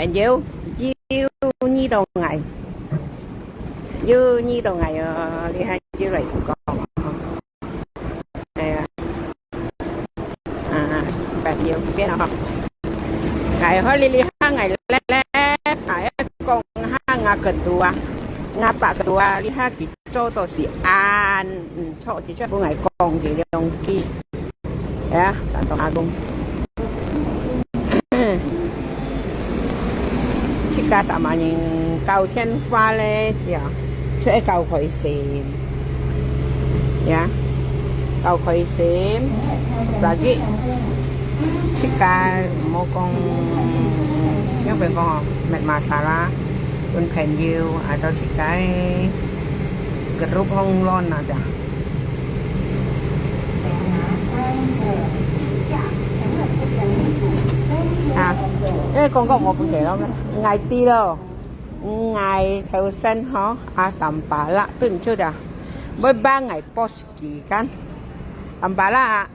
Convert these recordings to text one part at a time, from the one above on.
Hình như nhiêu nhi đầu ngày như nhi đầu ngày đi hai chứ lại còn này bạn nhiều biết không ngày hơi li hai ngày lé lé ngày còn hai ngày kedua ngapa kedua li hai kita to si an cho chỉ cho ngày còn thì đồng kia ya Santo Agung Chika sama những cầu thiên pha lê sẽ cầu khởi xìm ya cầu khởi xìm lagi Chika mau con yang bên con mẹ masalah pun penyu atau Chika kerup hong lon aja cái con có một vấn đề đó ngày ti đâu ngày theo sinh hả tầm bả lạ tôi chưa đã với 3 ngày post kỳ kan tầm bả lạ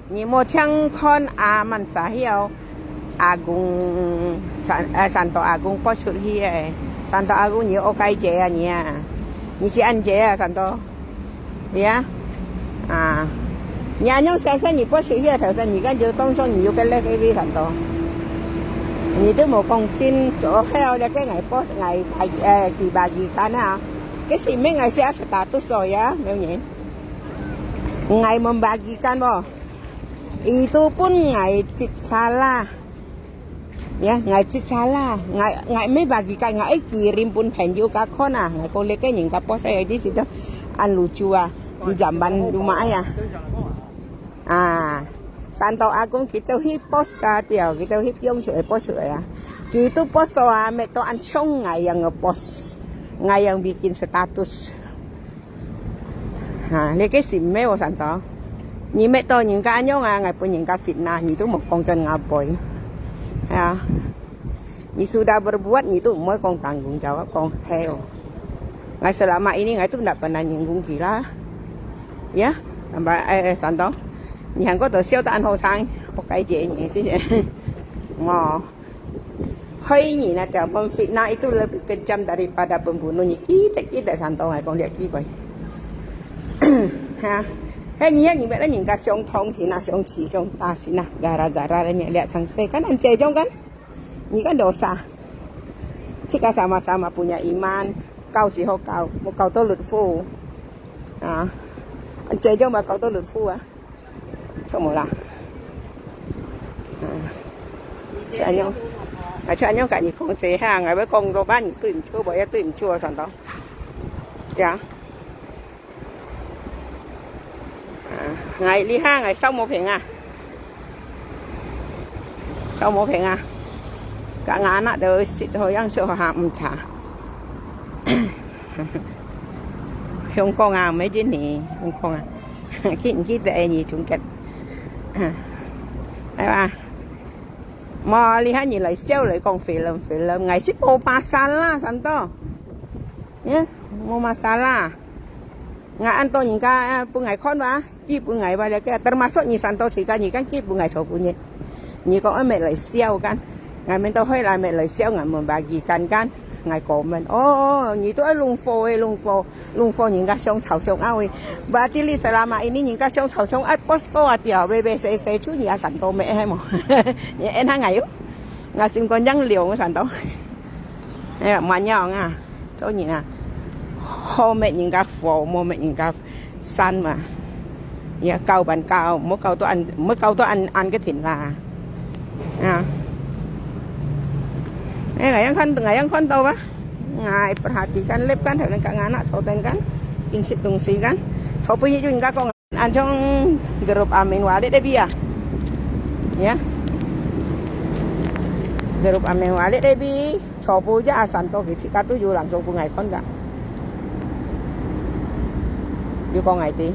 nhiều một trang con mình sẽ hiểu Agung Santo Agung post xuất hiện Santo Agung nhiều ok chế nha như chị ăn chế Santo yeah nhà nhau sáng sáng nhiều post xuất hiện theo sinh nhiều cái điều tông số nhiều cái lẽ cái vi Santo như tôi một con chim chỗ heo là cái ngày post ngày kỳ bà gì cả nè cái gì mấy ngày sẽ status rồi á mèo nhỉ ngày mùng bà gì kan bo itu pun ngày chit salah ya ngày chit salah ngày mấy bà gì kan ngày kirim pun penju ka khona ngày cô lấy cái những cái post ở di situ an lucu di jamban rumah Santo Agung kita hip post tiểu kita hip yung sửa post sửa kita post to mẹ to ăn xong ngày yang ngepost ngày yang bikin status lấy cái sim mail Santo ni mẹ to những cái nhau ngày pun những cái fitnah ni tu một con chân ngapoy ni sudah berbuat ni tu mau kong tanggung jawab kong hell ngày selama ini ngày tu tidak pernah nyinggung gila ya tambah Santo Hàn Quốc siêu tàn hồ sang một cái gì nhỉ chứ mà hơi nhỉ là tiểu phong phi na itu lebih kejam daripada pembunuh nhỉ kita Santo này con lihat kia vậy ha hay nhỉ vậy là những cái sông thông thì là sông chỉ sông ta xí na gara-gara là nhỉ lihat sang xe kan anh chơi trong kan ini kan dosa jika sama-sama punya iman kau sih kau mau kau tu lutfu anh chơi trong mà kau tu lutfu cho một lần cho anh nhau cả những con chế hàng ngày với con đồ bán những tìm chua bởi tìm chua sản đó dạ ngày đi ha ngày sau một hình sau một hình cả ngán ạ đời xịt hồi ăn sữa hàm chả không con mấy chứ nè không con cái tệ gì chúng kịch mà lihat nhìn lại sale lại còn film ngày ship mau masalah Santo nhé mau masalah ngày Anto những cái ngày con ba kip ngày ba là cái termasuk như Santo chỉ cái những cái kip ngày số punya như có mẹ lại sale kan ngày mình tao hơi là mẹ lại sale ngày mình bagikan kan ngày của mình như tôi lùng phô những cái sông chảo sông ao berarti li selama ini những cái sông chảo sông ai posto tiểu BBC chú nhà Santo mẹ hay mà em hai ngày ngày xin con nhăng liều của Santo mà nhau chỗ gì hôm mẹ những cái phô mua mẹ những cái san mà cầu bàn cầu mỗi cầu tôi ăn cái thịt là ngày yang kan tahu ba ngày perhatikan lep kan dengan kak anak coten kan insit tungsi kan coba juga kok ancong grup Amin Walid deh ya grup Amin Walid deh bi coba aja Santo gitu katu juga langsung ku ngày con gak di con ngày ti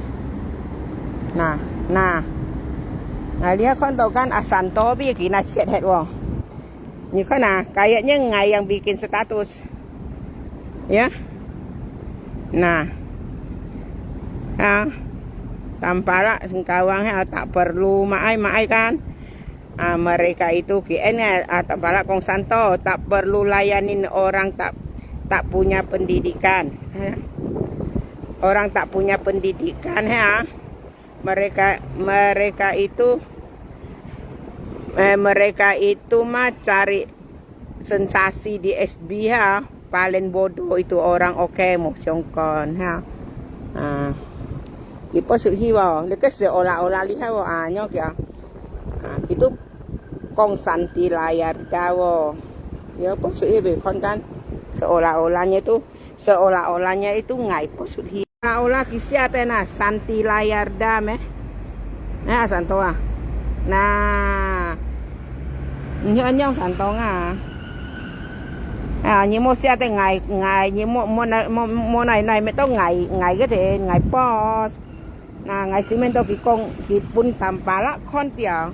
nah ngày dia kan tahu kan Santo bi kina chat head wong như thế nào kayaknya ngày yang bikin status ya nah tampara sengkawang tak perlu maai kan Mereka itu KN Tampala Kong Santo tak perlu layanin orang tak punya pendidikan. Orang tak punya pendidikan ya. Mereka itu mah cari sensasi di SB ya. Paling bodoh itu orang oke mau siongkon ha. Kita suhi wa, lekas seolah-olah lihat wa nyok ya. Itu kong santi layar dawo. Ya posuhi bekon kan. Seolah-olahnya itu ngai posuhi. Olah kisia tena santi layar dam Nah santoa. Nah. Nyong santonga. Nhưng mà xe thì ngày nhưng mà này mới tao ngày cái thế ngày po ngày xí mình tao cái pun tampala con tiao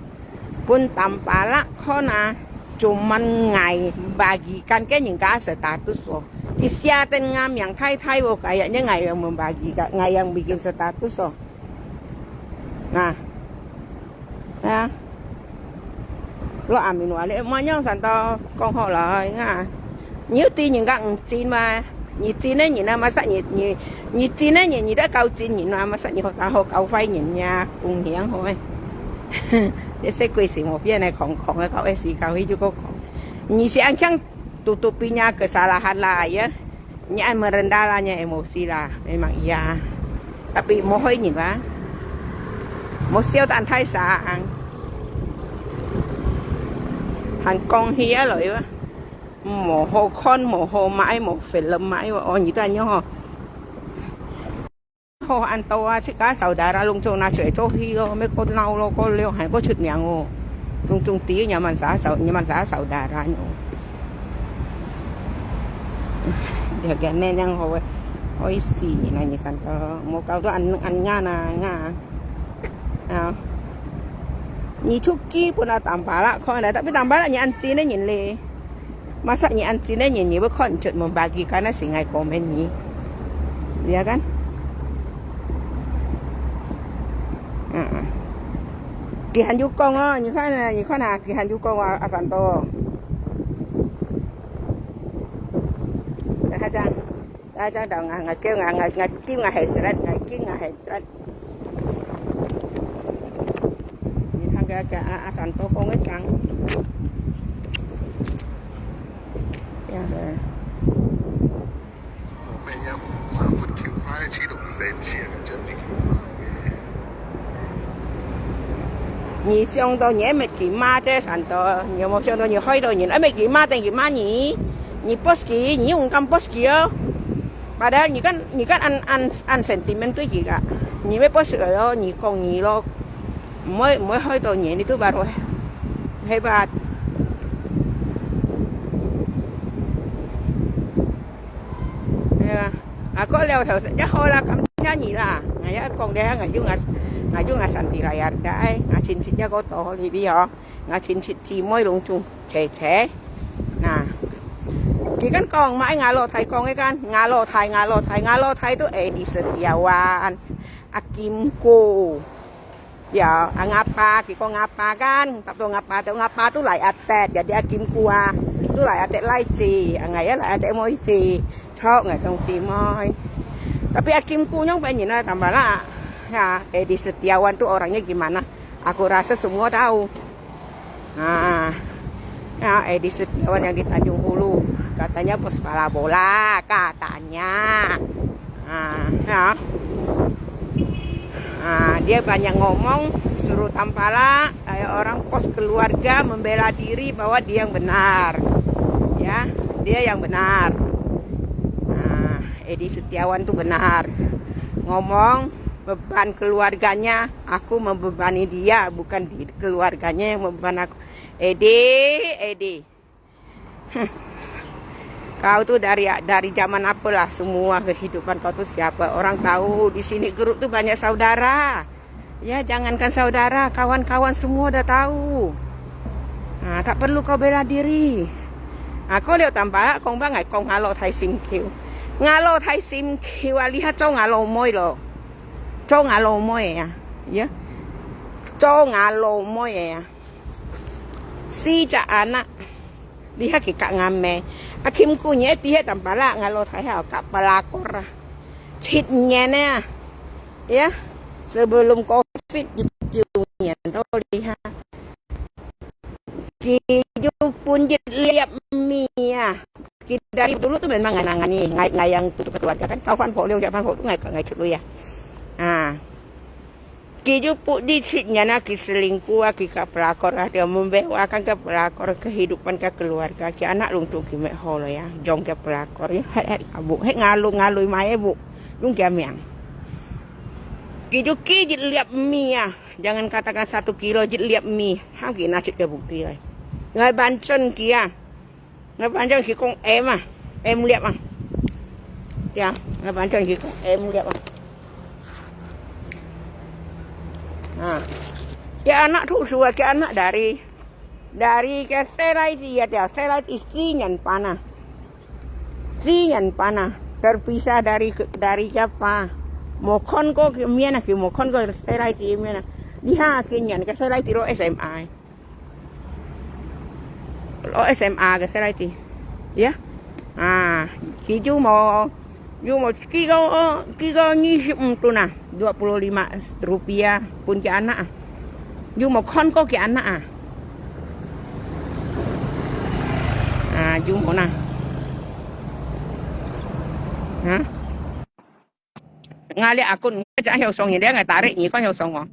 pun tampala con cuman ngày bagikan cái những cái status so di xe thì ngam yang thay wo kayaknya ngày yang membagikan ngày yang bikin status so nah ya lo amin wale manyong santo con họ lại nga nhớ tin những các tin mà nhị tin ấy nhị nam mà sao nhị tin ấy nhị đã cao tin nhị nam mà sao nhị họ cao phai nhị nha cùng hiển thôi để sẽ quay xí một phía này khổng cái cao SC cao hi chú có nhị sẽ ăn chăng tutupinya kesalahan lah ya nhị ăn merendahnya emosi lah memang iya tapi mohoi nhị ba một siêu tàn thái sa hàng con hía rồi á mồ hồ con mồ hồ mãi mồ phải lâm mãi ôi như ta nhớ ho ăn to chứ cá saudara lung chung na chơi cho hi mấy con lau lo con leo hay có chụt miệng ô lung chung tí nhà mình xã saudara nhổ để cái này nhang hồi xì này như sao một câu tôi ăn nga ni chuki pun Tampala kau ada tapi Tampala ni anci ni le masa ni anci ni berkoncut membagikan singai komen ni ya kan Kihan Yukong như thế nào Kihan Yukong Asanto hai trang đầu ngày kêu ngày kêu ngày hết sạch ngày kêu ngày hết sạch cái Asanto con cái sang ya rồi 我每日花闊橋花一次都唔使錢嘅，真係。你上到你沒幾碼啫，上到你冇上到你開到你，沒幾碼定幾碼你 post 幾，你用咁 post 幾哦。Padahal你kan an sentimen tuh juga, ni me post lo, ni kong ni lo, mới hơi to nhẹ itu baru hebat. Ya, aku leo thầu sẽ hồi là cảm giác nhỉ là, ngày con đẻ ngày chung santi layar dai, ngày chín chín có to li bi ho, ngày chín chín chỉ mới lung chung trẻ, nah. Chỉ kan con mãi ngalo Thái con cái kan ngalo Thái tu Edi Setiawan Akimko ya ngapa ki con ngapa kan tapi ngapa tu lại atet jadi Akimko tu lại atet lai chi ngày lại atet moi chi chok ngày trong chi moi tapi Akimko nyong pengen tambah lah ya Edi Setiawan tu orangnya gimana aku rasa semua tahu nah ya Edi Setiawan yang di Tanjung Hulu katanya bos kepala bola katanya ya. Dia banyak ngomong suruh Tampala kayak orang pos keluarga membela diri bahwa dia yang benar ya dia yang benar Edi Setiawan tuh benar ngomong beban keluarganya aku membebani dia bukan di keluarganya yang membeban aku Edi kau tuh dari zaman apalah semua kehidupan kau tuh siapa orang tahu di sini grup tuh banyak saudara ya jangankan saudara kawan-kawan semua udah tahu tak perlu kau bela diri kau lihat Tampala kong bang kong ngalo Thai sim kiu lihat cowok ngalo moy lo cowok ngalo moy ya cowok ngalo moy ya si cha anak lihat kita ngame akim kunya dia tampala ngalo thaya kap pelakor citnya nih ya sebelum covid gitu tuh lihat Kijo pun lihat mie ya. Dari dulu tuh memang nganangani ngayang tutup keluarga kan. Kau fan folio jangan folio ngai dulu ya. Nah, Kijo pun di sitnya nak selingkuh kita pelakor dia membawakan ke pelakor kehidupan ke keluarga ke anak lungtung kimek holo ya. Jong ke pelakor ya. Abu ngalu mai bu. Lung kiamiang. Kijo jit lihat mie ya. Jangan katakan 1 kilo jit lihat mie. Hagi nasi ke bukti ya. Ngay bàn chân kìa. Ngay bàn chân kìa con em à. Em liệp à. Kìa. Ngay bàn chân kìa con em liệp à. Nah. Cái anak thu sua cái anak dari cái selai dia dia selai istrinya panah. Istrinya panah. Terpisah dari siapa? Mokon ko miana ki mokon ko selai ti miana. Dia akhirnya cái selai tiro SMA. Lo SMA cái xe đây thì ya khi chú mau kilo nyisip tu nah 25 rupiah pun ke anak chú mau con có ke anak chú mau nah ngali akun cha hiệu song dia ngai tarik ni con hiệu song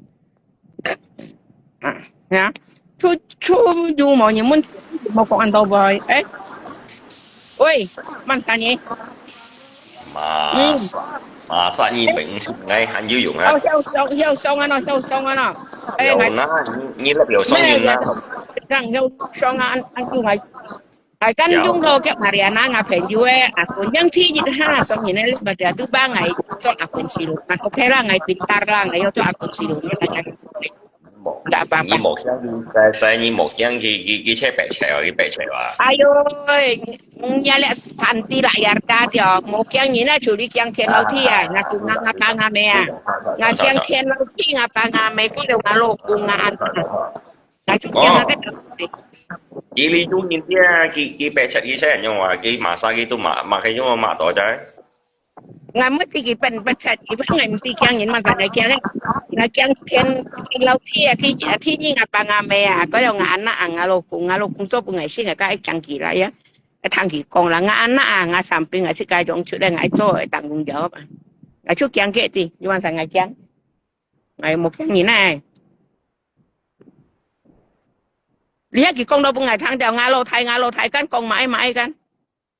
ya chú chú mau nhìn muốn một con ăn tàu bơi ấy ôi mang sao nhỉ mà sao nhỉ bệnh ngay anh dư dụng á hiệu song anh nó ê ngày nó như là điều song nhìn na rằng hiệu song anh chú ngày tại căn chúng tôi cái Mariana ngà phải vui aku yang thi như ha song nhìn này pada tu 3 ngày cho aku silu aku kira ngày pintar lah ngày cho aku silu Nggak apa-apa. Saya ni một yang cái xe bẹt chèo à. Ayo, nhà lẽ santi lại yar ta dia. Một yang ni na churi yang thiên lâu thi à, ngapa ngame à. Ngà yang thiên lâu thi ngapa ngame ko đều ngalo cùng ngà an. Ngà churi yang ngapa. Cái lý do nhìn cái bẹt chèo cái xe nhưng mà cái mà sao cái tu mà cái nhưng mà tổ trái. Ngà mất cái bên chat cái bên ngày mất yang nhìn mà cái này kia đấy. Ngà yang thiên lâu thi à thi như ngapa ngame à, có đều ngà an na ngalo cùng cho cùng ngày sinh ngà cái chẳng kỳ lại á. Thằng kỳ con là ngà an na ngà samping ngà sẽ cái giống chút đây ngài cho tặng cùng giờ mà. Ngà chút yang kia thì, nhưng mà thằng ngài yang. Ngài một yang nhìn này. Lihat cái con đâu bưng ngày thằng đèo ngà lô thay căn con mãi căn.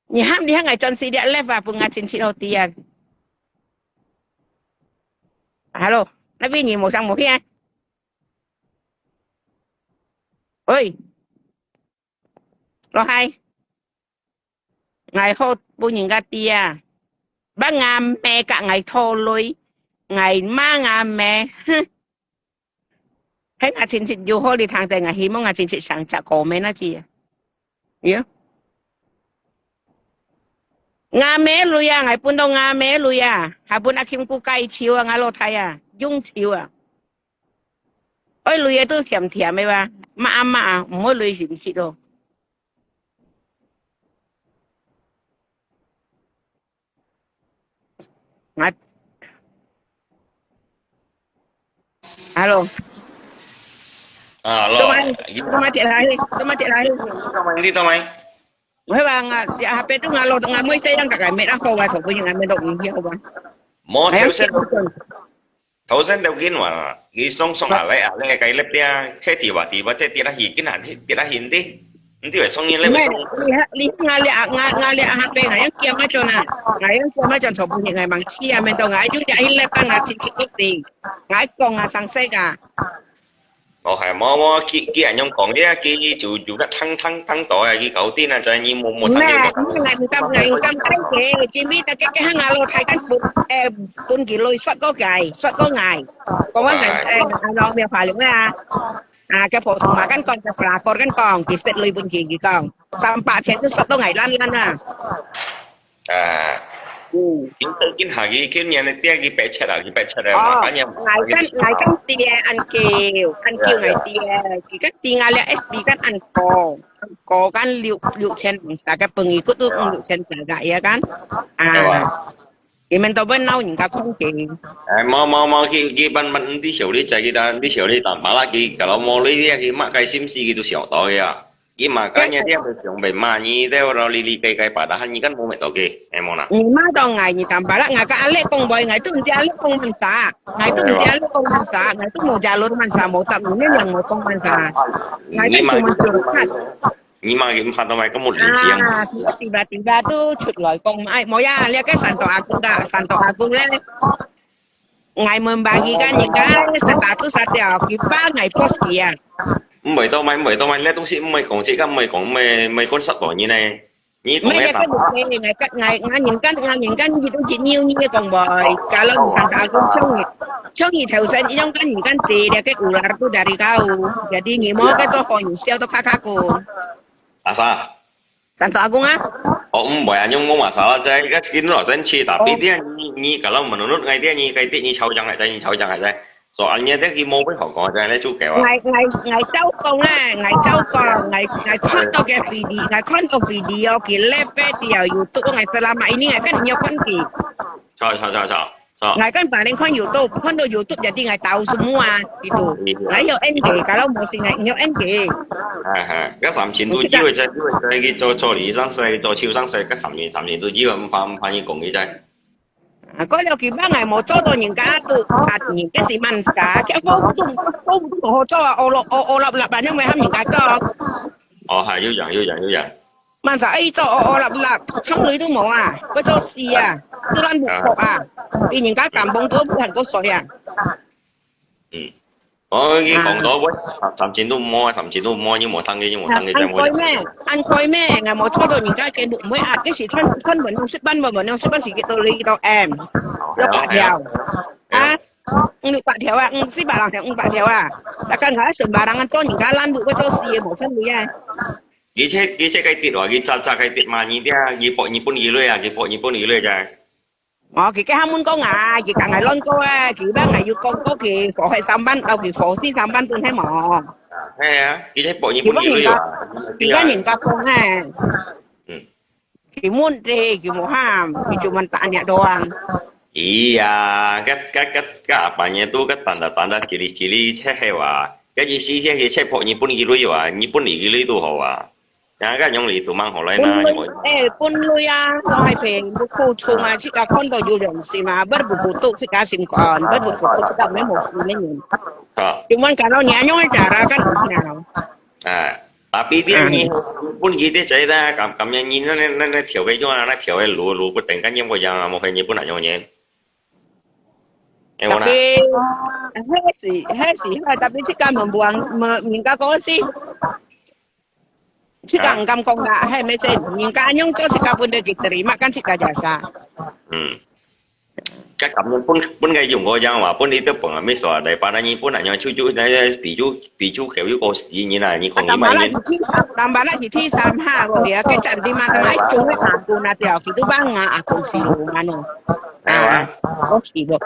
Nhỉ ham đi hàng ngày chọn xí địa lép và bưng ngà chín đầu tiên. Alo, nó vì nhìn một sang một kia. Ôi. Lo hai. Ngày hốt bố nhìn gà tia. Bác ngà mẹ cả ngày thô lôi. Ngày ma ngà mẹ. Hết ngà chín xịt dù hô đi thang tay ngà hí mong ngà chín xịt sáng chả cổ mẹ nó chi à. Iya. Ngà mẹ lùi à, ngày bún đâu ngà mẹ lùi à. Hà bún akim cu cay chiều à, ngà lô thay à. Dung chiều à. Ôi lùi à tôi thiểm ấy ba. Mà, mỗi lùi xịt xịt đâu. Ngà. Alo. Alo. Tôi mati lại. Đi tao mày. Mấy bạn HP tôi ngalo tengah mới xây đang cái mẹ đang khâu vào của những người động nhiều ba. Mo theo sen đầu tiên mà cái song lại cái lép dia xe thì bà xe thì là hiện cái nào thì là hiện đi. Nanti phải song nhiên lên song. Li ngale HP này yang kia mà cho nè. Ngày yang kia mà cho chụp những người bằng chi à mình đâu ngài chú chạy lép bằng là chính cái gì. Ngài con à sang xe cả.係麼啲人用講啲啲做得吞袋啊！啲狗啲啊，就係要冇吞嘢。ngày咁雞嘅，前面但cái hàng ngalo thay cái bún kỳ lôi xuất có ngày, còn cái lo việc phải luôn à. Cái phổ thông mà con là con thì sẽ lôi bún kỳ con, sampai chuyện itu satu ngày lan à. kiến tới kiến hà cái nhà này tiếc cái bé chết là mà cả nhà ngài kan tia ăn kêu ngài tia cái tia ngài là SD kan ko kan liu chen sa cái pengikut tu liu chen sa ya kan mình tao bên nào những cái không kì mau khi ban đi xỉu đi chạy đi xỉu đi tạm bảo là kalau mau lấy cái mắc cái sim gì cái tu xỉu to kìa cái mà cái nhà dia bersiung be ma ni dia orang lili kai padahal ni kan mau met oke emang nak ni ma dong ngai ni tambah lah ngai ka alek kong boy ngai tu mesti alek kong mansa ngai tu mesti alek kong mansa ngai tu mau jalur mansa mau tak ni yang mau kong mansa ngai tu cuma curhat ni mà cái phát tao mày có một tiếng tiba-tiba tu chut loi kong mai mau ya lihat ke santo agung le ngai membagikan ni kan status saja kita ngai post dia mày tao mày lấy东西mày còn chỉ cái mày con sắp bỏ như này như còn mấy cái ngày nhìn cái gì cũng chỉ nhiều như còn bời kalau misalkan aku cong theo sen yang kan nhìn kan tidak ular tu dari kau jadi ngimo ke to konyol to kakakku asa Santo Agung ah không phải anh mau masalah saya cái kiến rõ trên chi tapi dia ni kalau menurut ngai dia ni cái ni cháu chẳng hay đây soalnya dia ki mau với họ còn đây chú kẹo ngày cháu con á ngày cháu con ngày con to cái video ngày con to video ki lepe dia YouTube ngày selama ini ngày kan nyo kon ki ngày kan paling kon YouTube jadi ngày tahu semua gitu ngày yo NG kalau mau sih ngày yo NG cái 3,000都以為就係做李生世做超生世cái 3,000都以為唔怕你講嘅啫có điều kỳ ba ngày một chỗ tôi nhìn cá tụ hạt nhìn cái gì man cá cái cô tụ hồ cho ô lập nhưng mà ham nhìn cá cho係要人man cá ấy cho ô lập trong lưới都冇啊個做事啊都爛木殼啊你nhìn cá cảm bông都很多水啊我已經講咗喂3,000都唔摸3,000都唔摸nhưng mà tăng cái ăn coi mẹ ngày một chỗ tôi nhìn cá cái bụng mới cái gì thân vẫn không ban gì cái tôi lấy tao em nó bạc theo Nggak pak dia wa, si barang dia pak dia wa. Takkan nggak sembarangan tuh nggak lan bu betul sih mau sen dia. Cái cái tiệt rồi cái cái tiệt mà nhìn dia nhị pun gì rồi nhị pun gì rồi trời. Cái hamun có ngà, cái cả ngày lon có cái bác ngày yêu có cái phổ hệ samban, cái phổ si samban tuần hay mỏ. Hay á, cái bộ nhị pun gì rồi. Cái bác nhìn các con à. Cái muôn rê, cái mỏ ham, cái cuma tak niat doang. Iya, cái apanya tuh cái tanda ciri-ciri cehewa. Cái gì sih cái cepo nhị pun gì rồi wa, nhị pun gì rồi tuh hoa. Yang cái nhung lì tụi mang họ lên na. Pun lu ya, nó hay về buku cuma si cả con đồ du si mà bất buku si cả sim con, bất buku si cả mấy một si mấy nhìn. Cuman kalau nyanyong cara kan nào. Tapi dia ni pun gitu cerita kamnya ni na thiểu cái chỗ na thiểu cái lúa của tỉnh cái nhiệm của giang một cái nhiệm pun ảnh nhé. Tapi tapi jika membuang minta kau sih. Jika engkau kau nggak hai mesin, jika nyong tu jika pun dia diterima kan jika jasa. Cái cảm nhận pun cái dùng của giang mà pun đi tới bảng mấy số đại ba ni pun ảnh chú này bị chú kiểu như có gì như này như con như vậy. Tambah lagi thi 35 rồi ya, cái trận đi mà cái máy chú với thằng cô na tiểu thì tôi bang ngã aku xí luôn mà nó. Có xí được.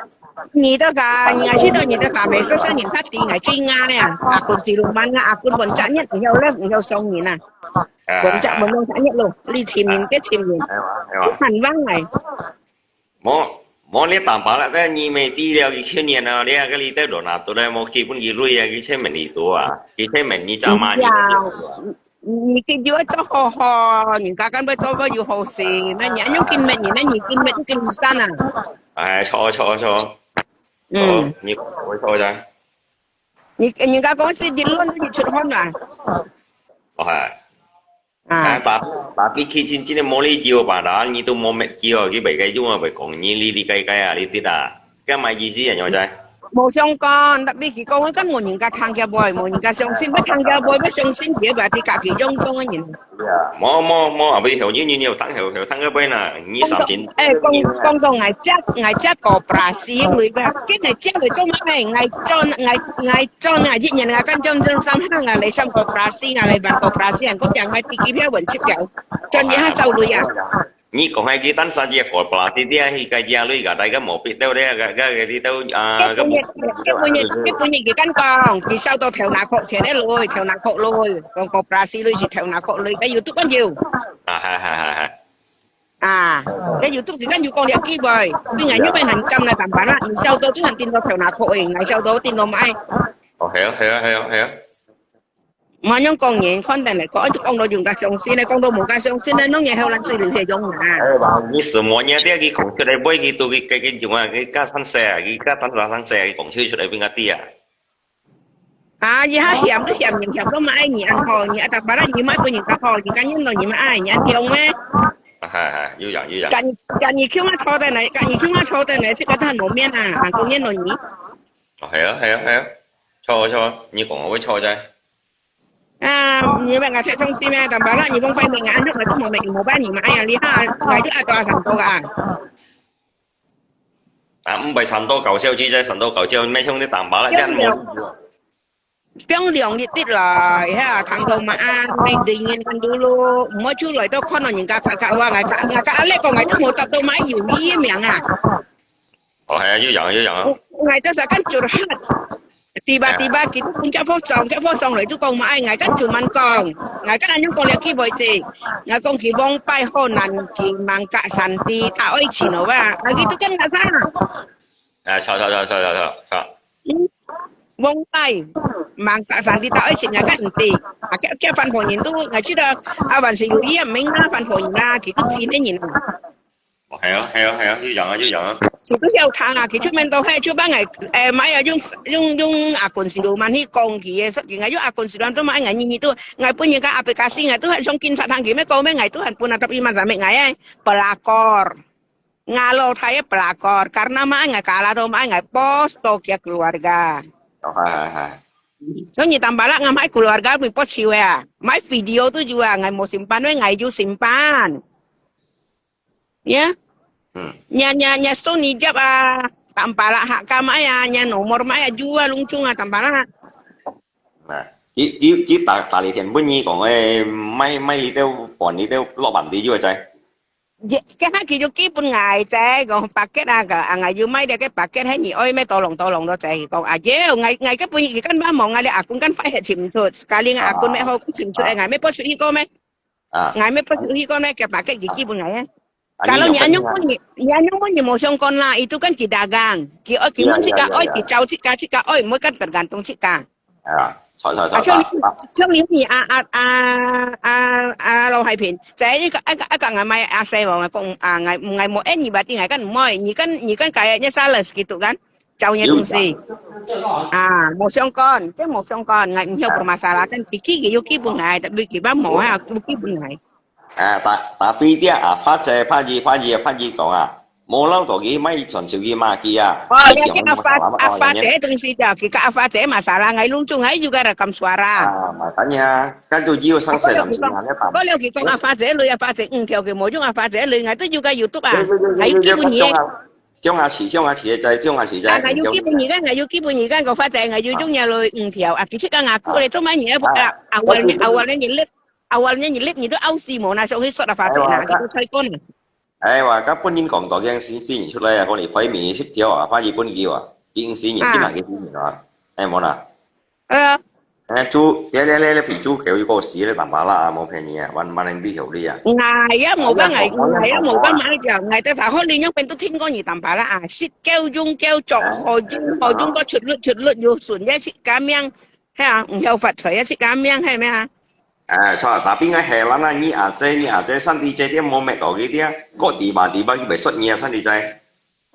Ni đó cả, ngày xưa tôi nhìn đó cả mấy số sang nhìn phát tiền ngày chuyên nga nè, aku xí luôn mà ngã aku vẫn trả nhất nhau lắm, nhau xong nhìn nè. Vẫn trả vẫn trả nhất luôn, đi tìm nhìn cái tìm nhìn. Hành vang này. Món này tạm bảo là cái nhị mấy tí liệu cái khi niên nào đấy cái lý tới đồ nào tôi đây một khi cũng gì lui cái chế mình điตัวcái chế mình đi chả mà你記住一多呵，人家根本做不要好事，那人用見面，人家見面都見山啊。錯，你會錯咋？人家講是結論都要出刊啊。係。tapi cincin mau li jiwa padahal itu mau met jiwa cái bảy cái chung mà bảy còn như li cái li tít cái mai gì gì à nhỏ trai冇相干，特別是講跟我人家參加boy，冇人家上先，不參加boy，不上先嘅話，啲假期中東嘅人。冇啊！bây giờ nhiều thằng cái bên là như 3,000。講到ngày chắc kooperasi người ba, cái ngày chắc người trong này ngày cho ngày ít nhân ngày跟trong三ห้ngày嚟上kooperasi ngày嚟辦kooperasi，人講人係自己票運出嘅，真嘢係受累啊！你講係幾單殺嘢過巴啲啲係計價類㗎，大家冇必到咧，嘅啲都啊咁冇。cái bunyi cái căn con thì sau tôi theo nạc hộ trẻ đấy rồi theo nạc hộ rồi còn có Brazil rồi chỉ theo nạc hộ rồi cái YouTube bao nhiêu À. cái YouTube thì cái nhiều con đẹp kia rồi vì ngày như vậy hành trăm là tầm bán là sau tôi chứ hành tin vào theo nạc hộ ngày sau tôi tin vào mãi Hiểu. mà những con nhện con này có con đồ dùng cả sông xin này con đồ một cái sông xin này nó nhẹ hơn lần xưa liền thể dùng你什麼嘢啲佢講出嚟，每佢到佢用啊，佢加新蛇，佢加新拉新蛇，佢講出嚟邊個啲啊？gì ha hiểm những hiểm đó mà ai nhị ăn hò nhị tập bán là nhị mai của những cái hò những cái nhân rồi nhị mà ai nhị ăn thiếu mấy要人。cả nhị kêu mà cho đây này cả nhị kêu mà cho đây này chứ cái thằng một miên hàng công nhân rồi nhị係啊，錯，你講我會錯啫。như vậy ngày sẽ trong sim tập bán là nhị bông phai mình ăn trước này có một mình một ba nhị mà ai lý ha ngày trước ai tòa sản tô cả唔係神多舊招知啫，神多舊招咩衝啲蛋白啦，真冇。Piang liang di tit lah, ya thằng đầu mà mình định nhiên con dulu, mỗi chú lời tôi con nó những cái phải wa ngày cả lẽ còn ngày tôi một tập tôi máy nhiều ý miệng係啊，要人。ngày tôi sẽ cắt chuột hết, tiba kita pun cái phố song rồi tôi còn mà ai ngày cắt chuột man con, ngày cắt anh những con liệt kia bồi gì, ngày con kỳ bông bay hôn nàn kỳ mang cả sản ti thảo ấy chỉ nó va, ngày kia tôi cắt ngày sao?錯。Bông bay mang cả sản ti thảo ấy chỉ ngày cắt ti, cái phần hồ nhìn tôi ngày trước đó, bạn sử dụng ý mình phần hồ nhìn ra kỳ tôi xin đấy nhìn.係啊，要人。chỉ có yêu thằng cái chút mình đâu hay chút ba ngày mấy ở dùng quần xì đồ mà đi con kia sắp ngày dùng quần xì đồ tôi mấy ngày nhìn tôi ngày punya cái aplikasi ngày tôi hay trong kinh thằng kia mấy câu mấy ngày tôi hay punya tapi mà sampai ngày pelakor ngalo saya pelakor karena ngày kalah tuh ngày post ya keluarga. Soalnya tambah lah ngamai keluarga mi post siwa ya, mai video tuh juga ngày mau simpan ngày juga simpan. Ya, nya Sony jab tampala hak kama ya, nya nomor maya jual lungcung tampala. Chỉ大利田本意講嘅，咪你都還你都落文啲啫，仔。cái hai kia kia pun ngày chạy còn paket ngày dưới mấy đây cái paket hay nhỉ ơi mấy to lòng đó chạy còn dễ ngày cái pun cái căn ba mong ngày đây cũng căn phải hệ chìm thôi sekali cũng mấy hôm cũng chìm thôi ngày mấy post đi con mấy ngày mấy post đi con mấy cái paket kia pun ngày kalau nyanyong pun mau songkon lah itu kan dagang kimun cika oi kicau cika oi mau kan tergantung cika trong những gì lâu hay phiền cái ngày mai xe vào ngày một ít như berarti ngày kan moi như kan kayaknya sales gitu kan caunya tungsi mau songkon ngày nhiều permasalahan kiki gitu pun ngày tapi kita mau kiki pun ngày tapi dia phát gì講冇嬲到幾咪傳召幾嘛幾apa tungsi dah kita apa masalah ngày luôn chung ngày juga rekam suara makanya kan tuh jiwa selesai dalam sebenarnya kalau kita apa theo cái mỗi chung apa ngày tu juga YouTube ngày YouTube bunyi張下詞嘅仔，ngày YouTube bunyi kan kau phát ngày YouTube nya lôi theo kita kan ngaku le tu mana awalnya nyelip itu Aussie mau nasi orang sudah phát kita chơi con話而家本應講到嘅先出嚟我哋廢面識條翻譯本叫見先然邊難嘅先然冇啦豬你皮豬叫個屎咧淡白啦冇平嘢揾啲條啲ngày冇cái máy giờ ngày ta thảo hốt liên nhóc bên tôi thiên con gì tầm bà là xịt keo chọc hồi dung có chuột lượt vô xuân với xịt cá miếng hay nhiều vật trời xịt cá miếng hay mấy錯，但邊個係啦？你姐新啲姐啲冇咩講嘅啲個地巴佢咪xuất嘢新啲仔，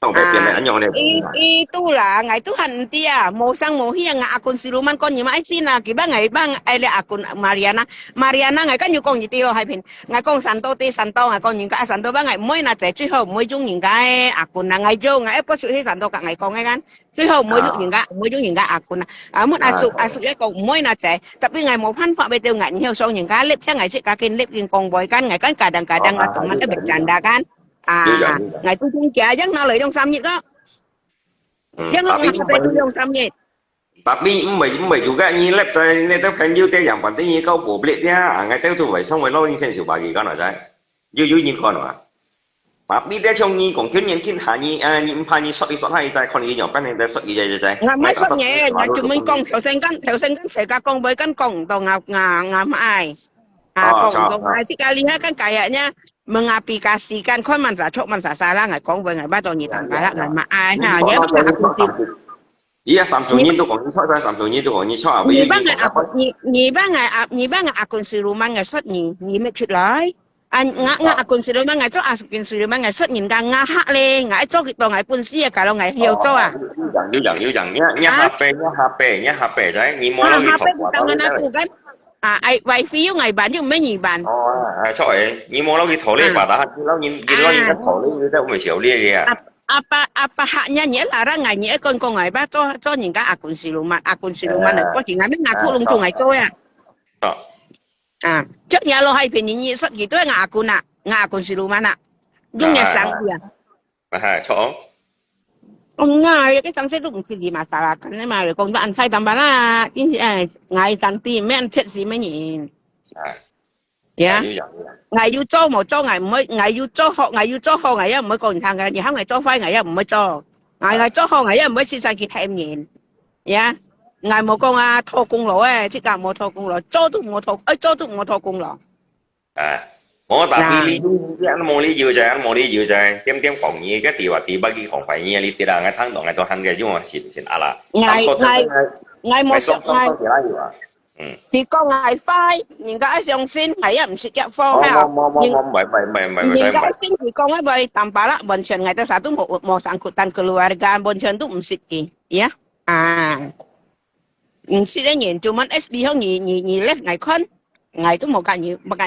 都咪變嚟樣咧。Itulah ngày tu han dia mau sang mau hiang akun siluman kon nyima Aisina kiba ngày bang ele akun Mariana ngày kan nyukong yitio hai pin ngày con santo ngày con những cái santo bang ngày mỗi na trẻ truy hậu mỗi dung những cái akun ngày jo ngày post sự santo cả ngày con ngày kan truy hậu mỗi dung những cái akun muốn asuk cái con mỗi na trẻ tapi ngày mau phan phạm betul ngày nhiều sau những cái lip chắc ngày cik kakin lip king kong boy kan ngày kan kadang-kadang atau mana bercanda kan ngày tu chung chả chắc nào lấy trong sam nhị đó. Yang lo sampai tu yang samnya. Tapi mbak juga nyilep saya tu kan you yang penting you kau publik dia, ngai tu tu vậy xong rồi lo như thế sự bà gì con ở đây, you nhìn con à? Tapi dia trong ni còn kiến nhân kiến hạ ni ni怕你說你說係就係看你用緊你在說嘢就係。我唔係說嘢，我專門講頭先跟世界講俾跟講唔到啱嗌。講唔到嗌，即係你喺跟計日呢，mengaplikasi kan kon man sa chok man sa salah ngai kong với ngai ba to ni tan ba la ngai ma ai ha nhớ ba aku iya sampai ni tu kong ni chok sampai ni tu kong ni chok ni ba ngai akun siluman ngai sot ni me chut lai anh ngã akun siluman ngai chok akun siluman ngai sot nhìn gang ngã hạ le ngai chok to ngai pun sia kalau ngai hiu to à yêu rằng nhá HP đấy ni mo lo ni thọc tangan aku kan ai wifi ngày bán nhưng mấy nhì bán trời ni mo lo ki thổ le ba da lo nhìn cái thổ le như thế không phải xỉu le kìa apa haknya nghĩa là ra ngày nghĩa con ngày ba cho nhìn cái akun siluman này có chỉ ngày biết ngaku lung tung ngày trôi trước nhà lo hay phiền nhị xuất gì tôi akun siluman nhưng nhà sáng kìa chỗ ngay cái sáng sẽ lúc gì mà xả cái này mà con ăn sai tầm bả là chính là ngày sáng tìm mấy anh thiệt gì mấy nhỉ dạ ngày yêu cho một cho ngày mới ngày yêu cho họ ngày mới còn thằng ngày không ngày cho phai ngày mới cho ngày cho họ ngày mới xin sang kia thêm nhìn dạ ngày một con thô cung lỗ chứ cả một thô cung lỗ cho tụ một thô cung lỗ我打比你安冇你要就安冇你要就點講嘢嘅地話地不幾講快嘢你啲啦我聽到我都恨嘅因為先啊啦ngày một ngày thì con ngày phai nhìn cái song xin thấy唔識嘅方啊nhìn cái xin thì con ấy bay tầm bả la bonchen ngày ta satu mau sangkutan keluarga bonchen tu唔識嘅ya唔識嘅nhìn cuman SB không nhì lép ngày con ngày tu một cái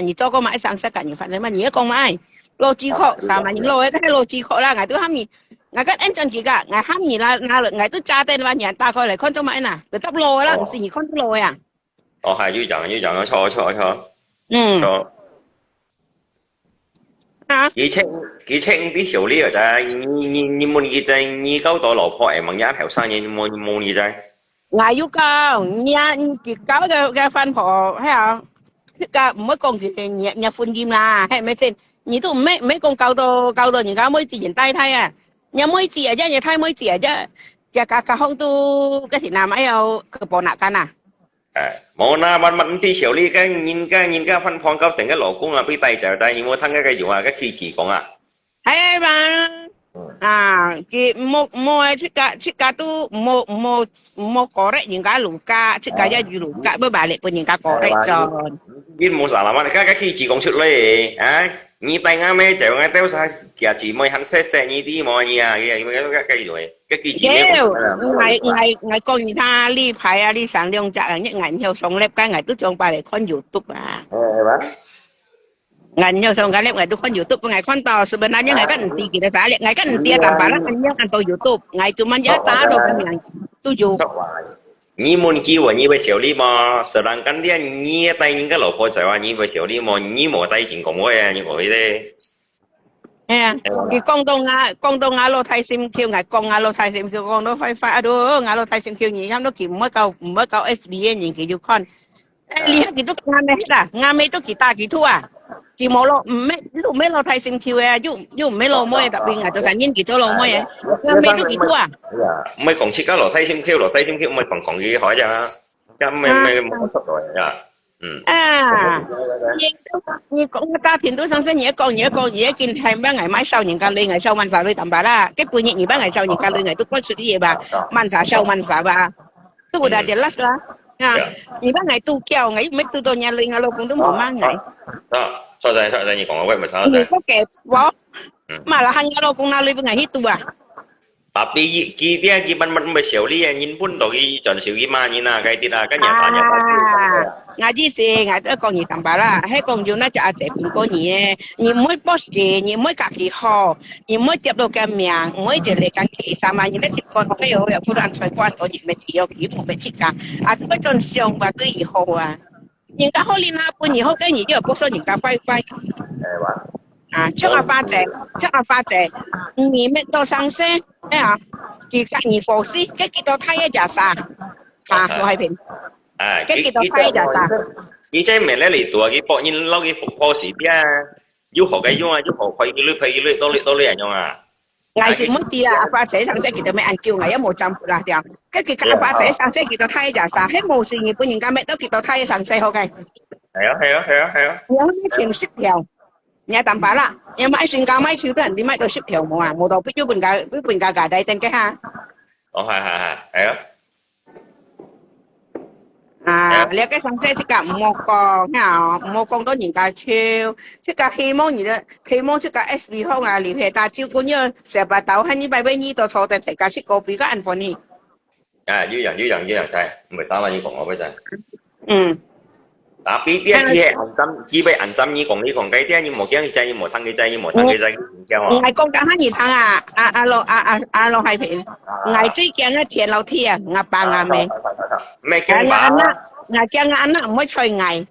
gì cho con mãi sang sẽ cả những phản ứng mà nhớ con mãi lô chi khổ sao mà những lô ấy cái lô chi khổ là ngày tu ham nhì ngày cái anh chân chỉ cả ngày ham nhì là ngày tu cha tên là nhà ta coi lại con cho mãi nè từ tóc lô là không gì con tu lô à係要講錯幾清啲條呢個就係你冇嘢就係你交到老婆係問一條生嘢冇嘢就係ngày yêu cầu nhà chỉ có cái fan phò hay à cái mấy con gì nhà phun kim là hay mấy tên nhị tụ mấy con cao đồ những cái mới chỉ hiện tay thay à nhà mới chỉ ở chứ nhà thay mới chỉ ở chứ chả cả không tu cái gì nào mấy ao cái bộ nặng cái nào冇啦，問啲條呢人家分房交成個老公啊，俾低就低，有冇聽個用啊？個氣字講啊？係嘛？佢冇出價都冇correct人家路價，出價一與路價，不埋嚟俾人家correct咗。因冇啥啦嘛，個氣字講出嚟啊！你帶啱咩就啱丟晒，其實字冇肯寫呢啲冇嘢啊，cái rồi cái gì ngày con người ta đi phải đi sang đường chạy những ngày nhiều sống lép cái ngày tôi trông bài để con YouTube ngày nhiều sống cái lép ngày tôi con YouTube ngày con tàu sebenarnya ngày cái gì kita trả ngày cái gì tambah lah ngày kan tàu YouTube ngày cuma ya ta đâu ngày tujuh你冇機會你會小啲嘛sedangkan dia你帶人家老婆就話你會小啲嘛你冇帶錢講開啊你講咧cái con đông alo thay sim kêu ngày con alo thay sim kêu con nó phai aduh alo thay sim kêu nhỉ nó kìm mới câu SBN nhìn kỹ con lihat gitu ngame itu kita gitu chỉ một lo mấy lo thay sim kêu chứ mấy lo mới đặc biệt là cho sản nhân gitu lo mới ngame itu gitu mấy còn chỉ có lo thay sim kêu mấy còn gì hỏi ra cái mấy một số rồi như con ta thì tôi sáng sớm nhớ con nhớ kinh thêm ba ngày mai sau những ca ngày sau man xả lên tầm bà la cái bữa nhị ba ngày sau những ca ngày tôi có sự gì bà man xả sau man xả bà tôi đã jelas lah nhị ba ngày tu kêu ngày mấy tu nhà lên alo cũng đúng một mang ngày sao vậy nhị còn quay mà sao vậy có kẹp bó mà là hàng alo cũng nào lên ngày hít tu à tapi dia man bersiuli nhìn pun togi chọn siu mà nhìn là cái tin là cái nhà ngaji sih ngai con nhị tầm bà la hay con dùng nó cho trẻ bình có nhị mới boss nhị mới cả kỳ ho nhị mới tiếp đầu cái miệng mới chỉ lấy cái kỳ sao mà nhị nó xịt con phải rồi phụ đoàn phải quan tổ nhị mới thiếu kỳ một bên chích cả tôi chọn xong và cái gì ho những cái ho lina pun nhị ho cái nhị就不说những cái phải trước là pha trẻ nhị mới到上升kỳ cái nhị phổ sĩ cái kỳ到thay一啥我係平cái kỳ到thay一啥你在咩咧嚟做？佢博人攞佢博士啲啊！要學嘅用啊，要學快幾多人用啊。ngày sinh mất đi à pha sẽ sang sẽ kita mấy anh kêu ngày một trăm là tiền cái kita pha sẽ sang sẽ kita thay giả sa hết một gì của những cái mẹ đó kita thay sang sẽ ok係啊，nhớ mấy chuyện ship theo nhà tạm bả là nhà máy sinh cao máy siêu đến đi máy đồ ship theo mà một đầu biết bên cái đây tên cái ha 係啊，à lấy cái sang sẽ chỉ cả một con đó những cái chiêu chỉ cả khi mong chỉ cả SB không à liên hệ ta chiêu cũng như sẽ bắt đầu hay như bài bên như đồ số tên tất cả ship copy cái anh phần này dưới dần sai, 18蚊已講我俾陣。Tapi dia chỉ bị anh tâm như còn cái dia như một cái chơi như một thằng cái chơi ngày con đã hát gì thằng alo hai phiền ngày trước kia nó tiền lâu thi à ngà bà ngà mẹ mẹ cái bà ngày kia ngà anh nó mới chơi ngày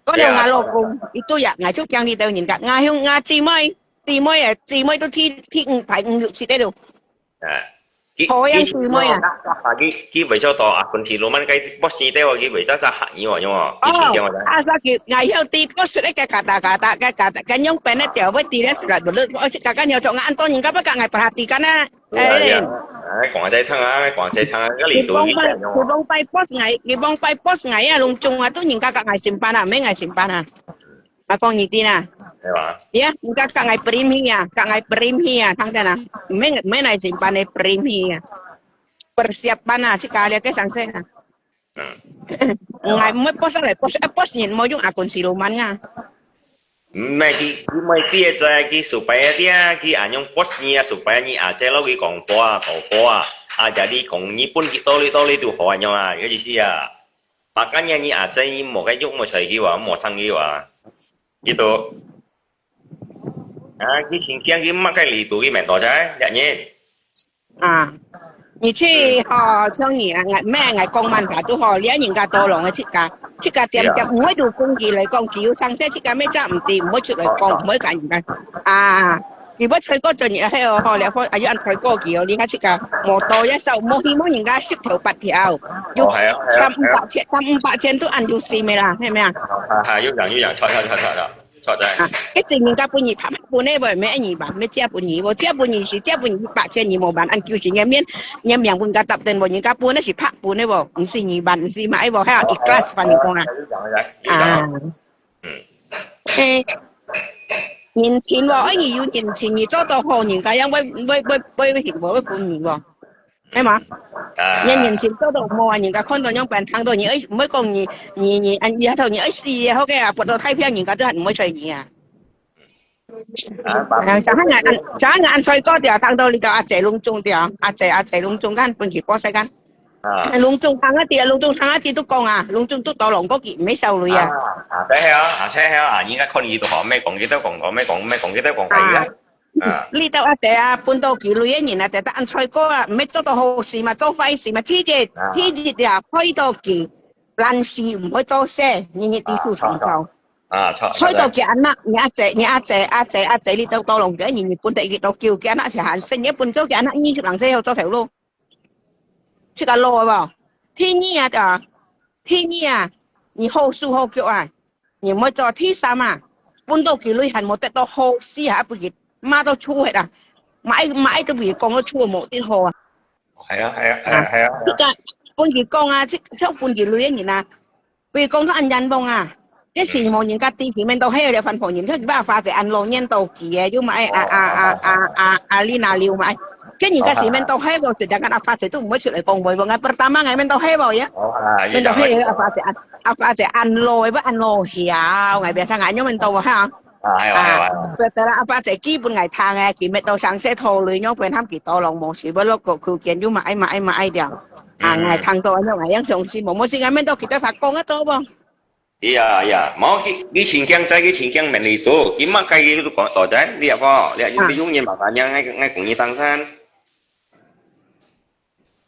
có điều ngà lô cùng itu ya ngày trước kia đi đâu nhìn cả ngà chỉ mới tôi thi phải ngự chỉ đấy được thôi anh chui mới à cái vậy cho tao còn thì luôn cái boss chỉ đấy cái vậy chắc hại nhiều mà sao kiểu ngày hôm tí có sự đấy cái cái nhóm bên này tiểu với tí đấy là được được cái nhiều chỗ ăn to những cái bất cả ngày perhatikan á quảng trái thăng cái lì tuổi cái bông bay post ngày à lung chung à tôi những cái ngày simpan à mấy ngày simpan à mà con gì tin à ya những cái ngày premier thằng đây nè mấy ngày simpan này premier persiapan à sekali cái sang sen ngày mới post nhìn mới dùng akun siluman nha mấy dia cái supaya dia cái anh用 post nya supaya ni aja lo cái còn qua jadi còn ni pun kita li tu ho anh à cái gì sih ya makanya ni aja ni một cái dùng một thời cái wa một thằng cái wa gitu cái cái mắc cái lì tuổi cái mẹ to trái dạ nhé你去像你ngày công man cả tôi họ lấy những cái đồ lòng cái chỉ cả tiệm mỗi đồ công gì lại công chỉ sang xe chỉ cả mấy trăm tiền mỗi chuyện lại công mỗi cái những cái你不吹過盡嘢喺度，你開要按吹過幾哦？你睇只個摩托一手摩希望人家10條8條，要貪500千都按要試咪啦，係咪啊？係要錯啫。一陣人家半年貪半呢喎，咩2萬，咩借半年喎，借半年是借半年8千2萬，按叫錢嘅面半價搭定喎，人家半呢是拍半呢喎，唔是2萬，唔是買喎，喺度1class 翻嚟講年前喎，要年前而做到好年㗎，因為全部半年喎，係嘛？年前做到冇啊，人家看到樣病睇到你唔會講你按以後你試好嘅啊，撥到太平人家都係唔會隨意啊。就喺眼水嗰條睇到你個阿姐隆中條，阿姐隆中間半期波世間。隆中行一次都講啊，隆中都到龍嗰件唔係受累啊。車啊，而家看二度學咩講幾多講幾多講係啊。呢度阿姐啊，半到幾累一年啊，就得按菜哥啊，唔係做到好事嘛，做壞事嘛，天節啊，開到幾爛事唔可以做些，日啲數重頭。開到幾安啦，你阿姐呢度到龍嘅，日本地幾度叫幾安啦，成行成一半咗幾安啦，20人先有做條路。這個路喎，天意啊，你好數好腳啊，你唔可以做天三啊，半到幾累係冇得到好事下半日，媽都粗血啊，買都未講得粗冇啲好啊。係啊。呢個半日講啊，即半日累一年啊，未講都按人幫啊。cái gì mà những cái tiền mình đâu hay là phần phổ nhìn thấy ba pha sẽ ăn lô nhân tàu kia chứ mà Lina liu mà cái những cái gì mình đâu hay rồi chỉ là cái pha sẽ tụi mới chịu lại cùng với ngày pertama ngày mình đâu hay rồi á mình đâu hay pha sẽ ăn lô với ăn lô hiểu ngày bây giờ ngày nhóm mình đâu hả rồi là pha sẽ ký bên ngày thang ngày chỉ mình đâu sáng sẽ thô lưỡi nhóm bên tham kỳ to lòng một sự bất lúc cuộc kiện chứ mà ai được ngày thang to nhau ngày yang sống gì một ngày mình đâu kita sạc con hết to không Iya, mau cái chuyện mình đi tu, cái mà cái itu còn tỏ trái, lihat kok, lihat những ví dụ makanya ngay cũng như tăng san.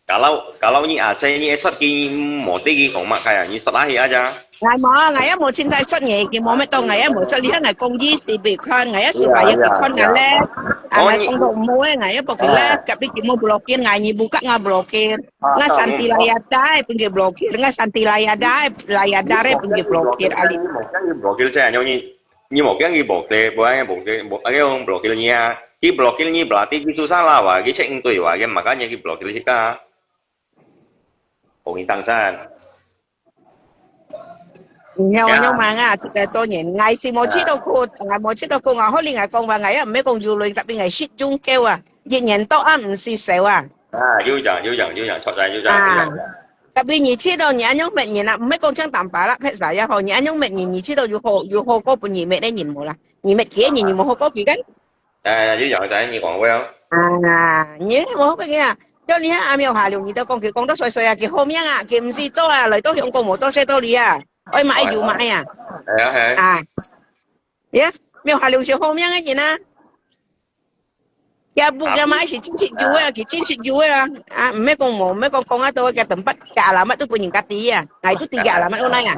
Kalau ni aja ni esok ki mau tinggi kong mak kayak ni selahi aja. Ngày một trên tay xuất nghề thì mỗi mấy tuần ngày một xuất lý ngày công gì xì bị con ngày xuất ngày bị con ngày lẽ ngày công đồng mua ngày bọc cái lẽ cặp đi kiếm mua blockir ngày như buka ngah blockir ngah santi layadai pergi blockir ngah santi layadai pergi blockir ali. Blockir saya nyawa nhưng mà cái gì bộ thế bộ anh bộ cái ông block cái nha cái block cái gì berarti cái susah lah wah cái check itu wah cái makanya cái block cái kita hong tăng san nhưng mà cho nhìn ngày xí một chiếc đâu cô ngày một chiếc đâu cô ngồi hỏi ngày con và ngày mấy con du lịch đặc biệt ngày ship chung kêu à nhìn nhìn to ăn xí xèo à yêu chẳng chọn yêu à chẳng đặc biệt nhị chiếc đâu nhị anh nhóc mẹ nhìn à mấy con chẳng tạm bả là phải giải hồi nhị anh nhóc mẹ nhìn nhị chiếc đâu dù hồ có bữa nhị mẹ đây nhìn một là nhị mẹ kia nhìn một hồ có gì cái yêu chẳng tại như còn quen à nhớ một hồ cái kia cho lý ha miêu hà luôn nhị đâu con kia con đó xoay xoay à kia hôm nhang à kia không xí cho à lời tôi hiểu con một tôi sẽ tôi đi à ôi mãi dù mãi à à yeah miêu hà luôn sẽ hôm nhang cái gì na ya bu ya mai si chính trị chú à cái chính trị chú à mấy con á tôi cái tấm bắt cả là mất tôi quên những cái tí à ngày tôi tí cả là mất hôm nay à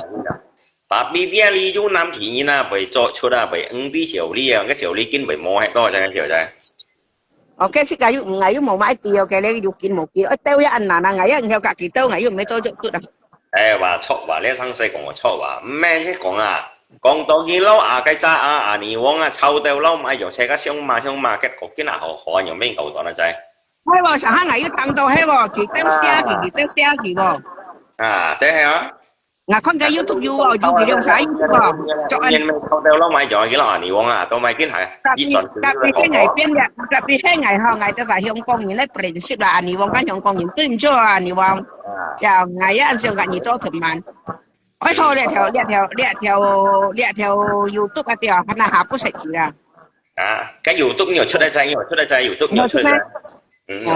tapi dia li ju nam chỉ như na bởi cho出来bởi đi小李啊，cái小李kinh bởi mua hết đó cho nên hiểu chưa ok chứ ngày yu một mai tiêu cái này yu kinh một kia tiêu ya ăn là ngày theo cả kỳ tiêu ngày yu mấy tôi chút à話錯話，你生細講我錯話，咩啫講啊？講到見撈啊雞渣啊你往啊臭到撈買用車架上嘛，嘅國建啊好用咩牛檔啊仔？係喎，上下ngày yu tăng到係喎，幾多寫喎？啊，即係啊！我看個 YouTube 有喎，有幾樣使 YouTube 喎，作因為臭到撈買咗幾多你往啊，都買見係特別係ngày邊日，特別係ngày後ngày就係香港人咧 prinsip 啦，你往緊香港人對唔住啊，你往又ngày啊，上ngày多同埋。我睇呢條 YouTube 啊條，係咪下不食字啊？啊，cái YouTube nhiều出得滯，YouTube nhiều出得滯，nhiều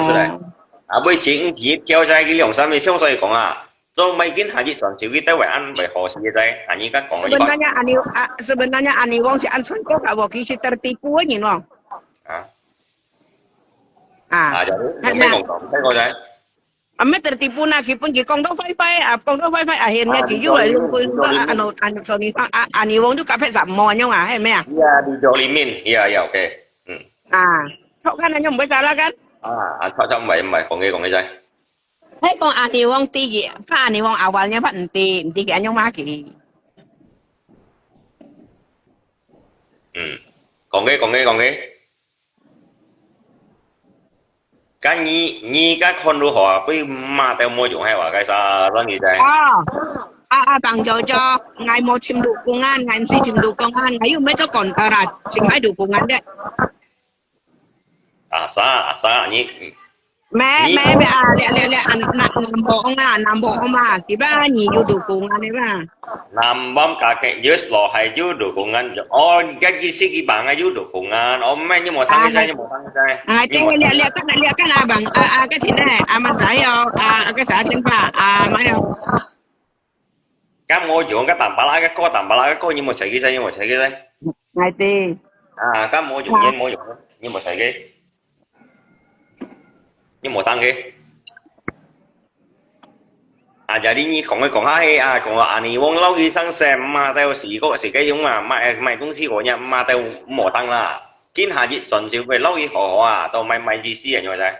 出得。啊，每整頁叫曬佢兩三秒先所以講啊，做每件下節上少啲都為安為何事嘅啫，啊，而家講嘅。Sebenarnya Ani Wong si An Sun kok gak wakil si tertipu aja Wong. Jadi mấy còn thấy coi đấy. Ame tertipu na kipun ki kong do wifi akhirnya ki juga anu Sony Ani Wong tu kapet sama nya ngah me ah. Iya didolimin. Iya oke. Sok kan nya mbok salah kan? Sok vậy còn nghe chơi. Thế con Ani Wong ti ki, Ani Wong awalnya Pak enti ki anya mah ki. Còn nghe. Cái nhi các con đua họ với ma theo môi dụng hay là cái sao đó gì đây? Bằng cho ngày một chim đủ công an, ngày si chim đủ công an, ngày mấy cho còn là chim ngày đủ công an đấy. Sa nhi. Mẹ Nam Bộ mà, thì ba nhị vô đủ công an đấy ba. Nam bom cả cái dưới lò hay dưới đủ công an, cái gì cái bằng dưới đủ công an, mấy như một thằng cái lihat kan abang, cái thế này, amat saya, cái xã chính phà, mấy đâu. Cái môi dụng cái tầm bả cái có như một sợi cái dây. Ngày tì. Cái môi dụng như một sợi cái. Nhưng một tăng cái jadi như còn hai còn là anh Wong lâu đi sang xem mà theo sĩ cái giống mà mày公司của nhà mà theo một tăng là kiến hạ dịch chuẩn chịu về lâu đi họ tao mày gì xí như vậy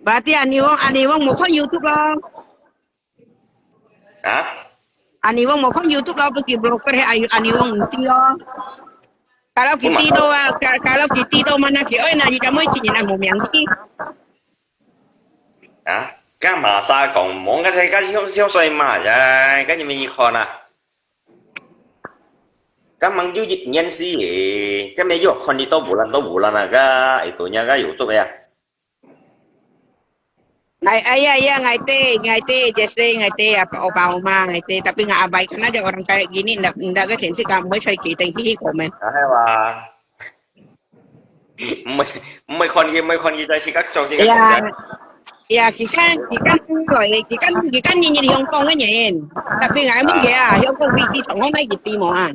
berarti Ani Wong mau kan YouTube lo Ani Wong mau kan YouTube lo pergi broker Ani Wong nanti lo kalau Kitty do mana ki oi na jika moi chỉ là một miếng ki cái mà sao còn muốn cái siêu xoay mà cái gì mình còn cái mang du dịch nhân sĩ cái mấy chỗ con đi to bù lần cái itu nya cái YouTube ya ngày teh just ngày teh apa Obama ngày teh tapi nggak abaikan aja orang kayak gini nggak ketensi kamu saya kita yang komen mấy con gì đây chỉ các trò gì ya kikan nhìn Hong Kong cái nhìn tapi nggak mungkin ya Hong Kong vị trí không mấy gì mà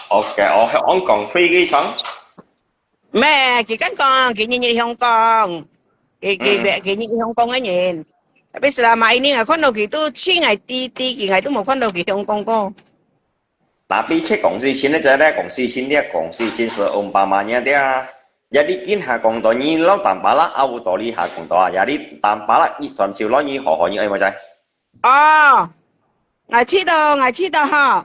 ok Hong Kong phi cái chẳng mẹ kikan con nhìn Hong Kong cái Hong Kong cái nhìn tapi selama ini nggak kon đâu gitu chi ngày ti ngày tu mau kon đâu gitu Hong Kong ko tapi cek kongsi Cina jadi kongsi Cina是umpamanya dia jadi in ha kong to ni lo tanpa lah au to li ha kong to jadi tanpa lah ni toàn chiều lo ni họ như ai mà trái ngày chi đâu ha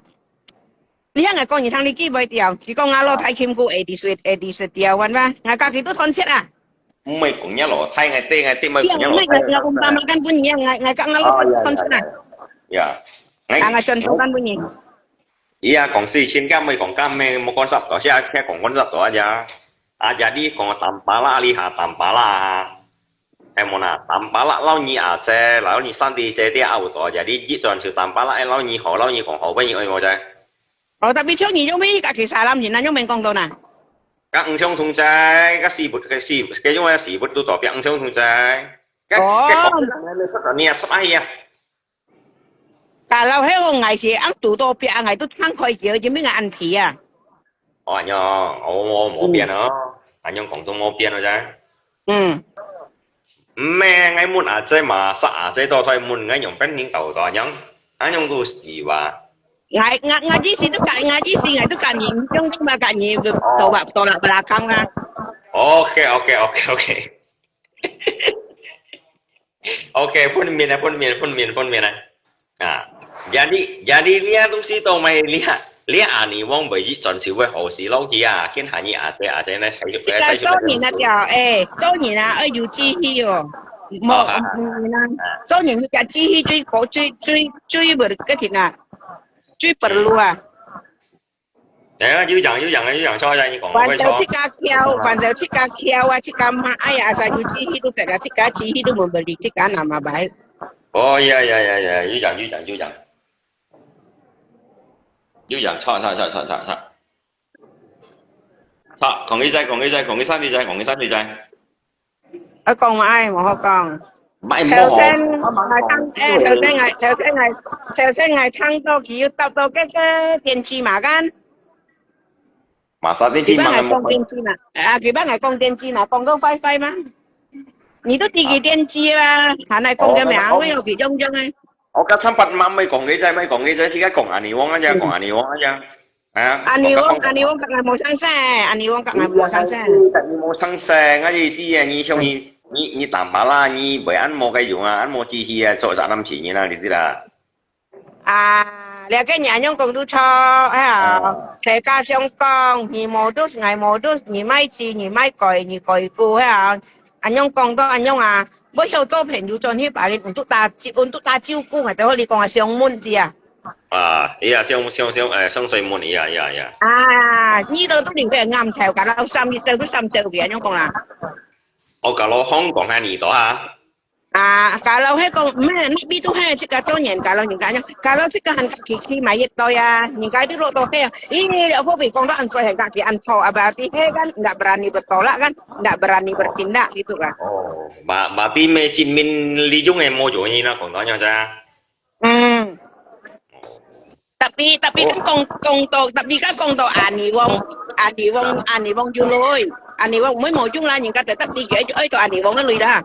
你喺外講而通你記袂掉，佢講我攞太欠股80條揾嘛，我家己都吞切啊。唔係講一路睇我啲咪即係講一路我唔當makan pun yang我攞吞切啊。呀，我盡做緊本嘢。iya còn si chín cái mấy còn cam mấy một con sắp đó chứ cái còn con sắp đó aja aja đi còn tam pala đi hà tam pala em muốn à tam pala lâu nhị à chế lâu nhị sang đi chế đi ảo đó aja đi chỉ chọn chữ tam pala em lâu nhị còn hậu bây nhiêu em vậy特別出現咗咩？其實諗完啦，因為講到嗱，các ông chồng thùng trái các si cái chúng ta si bút tu tỏ việc ông chồng thùng trái cái còn này lên sắp đó nè sắp ai à但係喺個藝時啱做到別藝都撐開咗，做咩藝銀皮啊？anh nhờ我冇變咯anh nhung còn tôi冇變rồi chứ mẹ ngay muốn à chế mà sao à chế đó thôi muốn ngay dùng bên những đầu đó nhung anh nhung tu sĩ và Ngài chỉ都隔，ngài chỉ藝都隔年，中嘛隔年到啦坑啦。OK OK 分面啊啊jadi lihat tu si tu mai lihat ani wong bagi 전시회好事撈起啊見下你阿姐呢睇住即係當年啊就當年啊要知氣哦，冇當年要知氣最唔嗰條啊，最perlu啊。要講錯啫，你講凡就出家翹，凡就出家翹啊，出家媽哎呀，就要知氣都得啦，出家知氣都冇理，出家南嘛擺。哦呀，要講。要人錯，講幾三字仔。我講埋，冇好講。唔係頭先係聽到佢要搭到嗰個電視嘛間。馬沙電視嘛。佢講電視嘛，佢幫我講電視嘛，講到快嘛。你都自己電視啦，係咪講嘅名？我有幾種啊？我家三八萬咪講幾仔，而家講阿尼旺啊啫，係啊。阿尼旺隔硬冇生聲，阿尼旺隔硬冇生聲。冇生聲啊！意思啊，你像你淡白啦，你唔按摩嘅用啊，按摩機器啊，做啥咁錢啦，你知啦。你個人用講都錯，社家相講，你冇都你買字，你買改故anh nhung còn đó anh nhung à mới hiểu cho phèn du cho ni bà đi untuk ta chiêu cung à đó đi còn là sông môn gì à iya sông水門iya呢度都連俾人啱頭㗎啦，3月都3週嘅，anh nhung còn là cả lo Hong Kong hay gì đó ha kalau hay còn咩呢邊都係即係當然kalau những cái kalau即係khi買一對啊những cái itu lo tohe ini aku bingung dah ansoi yang kaki anto berarti kan nggak berani bertolak kan nggak berani bertindak gitu kan bà bi mê chín min lý dung em mua chỗ gì nó còn đó nhau cha tapi kan kong to ani wong du lôi ani wong mới một chung là những cái tetap tiga to ani wong nó lùi dah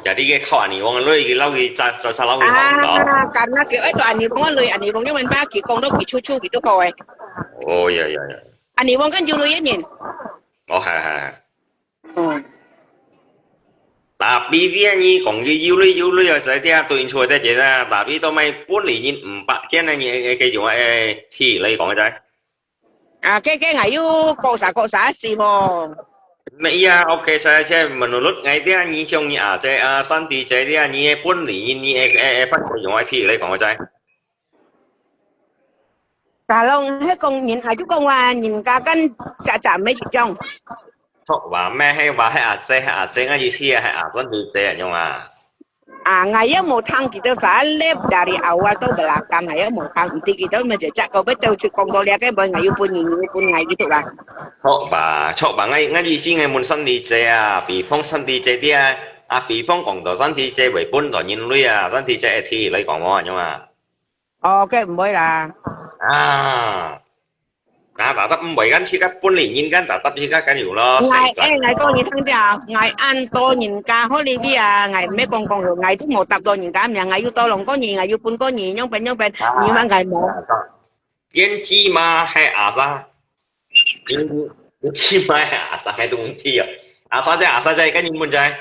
jadi cái kho ani wong lùi cái lâu cái cho sao lâu cái hỏng đó karena kiểu to ani wong nó lùi ani wong nhưng mà ba kiểu kong đó kiểu chu gitu coi iya ani wong kan du lùi á nhìn hay tapi dia ni còn cái yêu lưới ở dưới dia tôi chơi đấy chứ là tapi tôi may bốn lý nhìn bạc cái này cái chỗ thì lấy còn cái cái ngày yêu có啥事喎Iya, oke saya menurut ngay dia ni trong ni san di je dia ni bốn lý ni phát dùng thì lấy còn Kalau hết con nhìn hai chú con là nhìn cả căn chả mấy chục trong và mẹ hay cái gì xí hay san di je nhung ngayon mo thang kita sa left dari awal tu belakang ngayon mo thang nanti kita menjejak kau betul cukup kau lihat kan boy ngayon pun ngay gitu lah chok ba ngay gì xí ngay muốn san di je bị phong san di je dia bị phong còn đó san di je với bốn đó nhìn lui san di je thì lấy còn ngon nhung cái mới là đã tập bảy gan chỉ các bốn lý nhìn gan đã tập chỉ các cái nhiều lo ngày con nhìn thằng nào ngày ăn to nhìn ca Olivia ngày mấy con rồi ngày thứ một tập rồi nhìn cả nhà ngày yêu to lòng có gì ngày yêu quân có gì nhóm bên nhưng mà ngày một tiên chi mà hay sa tiên chi mà hay sa hay đúng thi sa cái nhìn muốn trái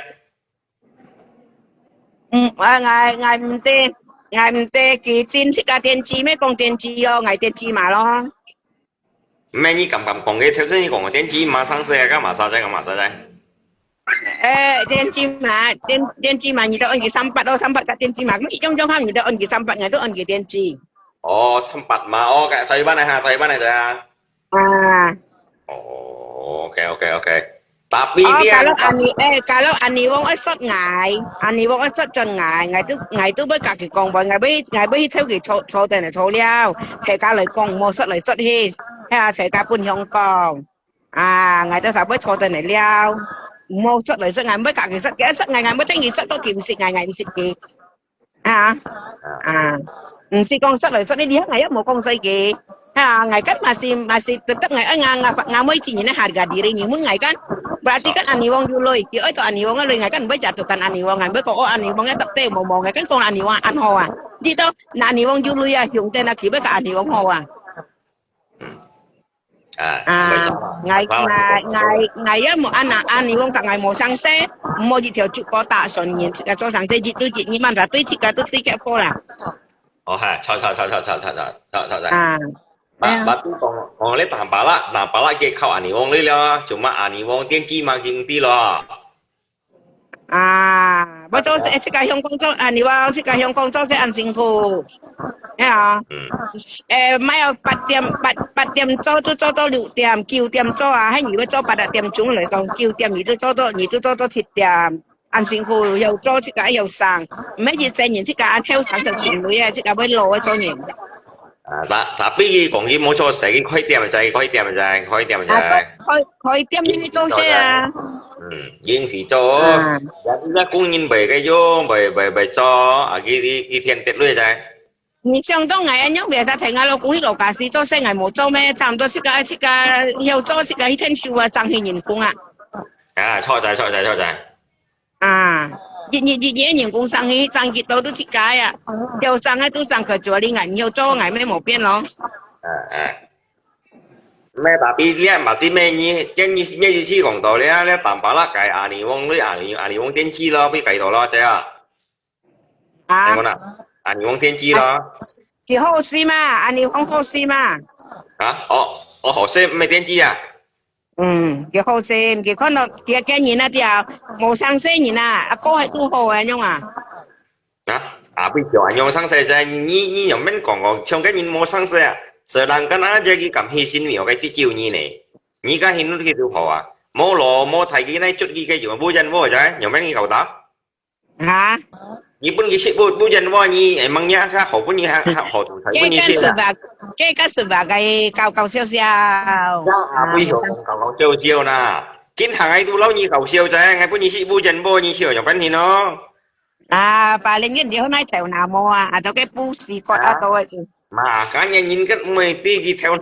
ngày mình tên ngài唔得幾錢識架電池咩講電池哦，ngài電池嘛咯。咩你咁講嘅，頭先你講嘅電子馬上市啊，幹嘛啥啫？幹嘛啥啫？電池嘛，電池嘛，你都按佢300咯，300架電池嘛，咁種種下你都按佢300，ngài都按佢電池。哦，300嘛，哦，細班嚟嚇，細班嚟啫啊。啊。Oh, okay. Tapi dia kalau ani wong ấy xuất ngài, ani wong ấy xuất cho ngài tu với cả cái con bọn ngài bây theo cái chỗ tên là chỗ liao, chạy cả lời con mua xuất hi, hay chạy cả bún hồng con, ngài tu sao với chỗ tên này liao, mua xuất ngài với cả cái xuất ngài mới thấy cái xuất có kiểm xịt ngài xịt kì, si con xuất đi ngài một con dây kì. Ngài kan masih tetap ngài mới chỉ nhìn harga diri nhưng muốn ngài kan berarti kan ani wong dulu iki itu ani wong lu ngài kan berjatuhkan ani wong ngài berko ani wong tập tê mong ngài kan con ani wong an ho di to na ani wong dulu ya yung tên là ki berka ani wong ho ngài á một ani wong tak ngài một sang xe một gì theo chụp có tạ son nhìn cái cho sang xe chỉ tôi chỉ nhưng mà là tôi chỉ cái tôi cái phố là錯。Batu orang le tanpa lah ke kau ani wong le lah, cuma ani wong tian chi mang jing ti lo. Betul sekarang Hong Kong ani wong sekarang Hong Kong saya an Singapore. Ya. Mai 8點做到6點9點做還以為做8點鐘嚟到9點你都做到7點。安辛苦又做這個又上，唔係熱正人這個挑產就前女啊，這個會老嘅做人。Tapi講起冇做成開店咪就係開店呢做些啊。應時做，有啲工人未嘅咗，未做，佢天跌落嚟。你相當係因為他聽下老公去樓價市做些係冇做咩，差唔多這個又做這個一天數啊，賺起人工啊。錯仔。日人工上去漲幾多都切解啊，又上喺都上佢做你銀又做銀咩冇變咯。咩tapi dia mati咩嘢？跟意思講到咧，淡白啦，計阿尼翁電池咯，俾計到咯，姐啊。有冇啦？阿尼翁電池咯。佢好事嘛，阿尼翁好事嘛。我好事咩電池啊？佢好事，佢看到佢嘅人啊條冇上市人啊，阿哥係都好嘅樣啊。俾條人用上市啫，你又咩講唱嘅人冇上市啊？雖然跟阿姐佢咁犧牲苗嘅啲招你呢，你家顯到佢都好啊，冇攞冇睇佢呢出佢嘅用冇人喎啫，有咩你夠打？你本佢識冇人喎，你問嘢佢好本嘢好同睇本嘢識啊？這個是話嘅搞笑笑。不要搞笑啦，見行喺度撈你搞笑啫，我本嘢識冇人喎，你笑又本嘢咯。bà lên cái điều này theo nào mua đó cái bút xì quạt tôi mà cá nhân nhìn cái mày tí gì theo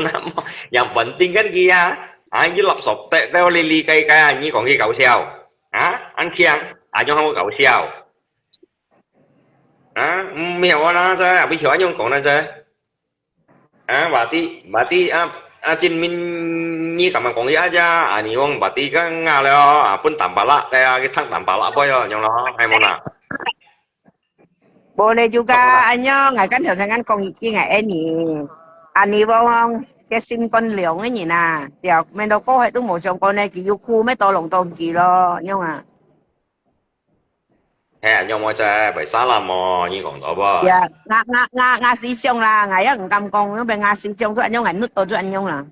nam yang penting kan kia anh lập sọc theo li cây như còn cái cậu xèo anh khiang anh không có cậu xèo mèo nó chứ bây giờ anh không còn nó chứ bà tí trên mình như cảm còn gì aja anh không bà tí cái ngà leo pun tambah lah cái thằng tambah lah boy yang nó hay mau nak boleh juga anyo ngài kan thường ngăn con kia ngài ini ani bông cái sim con liều cái gì nè điều mình đâu có hay tôi một trong con này chỉ yêu khu mấy to lồng to gì lo nhưng mà nhưng mà chơi bởi sao làm mà như còn đó bơ dạ ngà sĩ xong là ngài á cầm con nó bên ngà sĩ xong tôi anh ngài nút to tôi anh là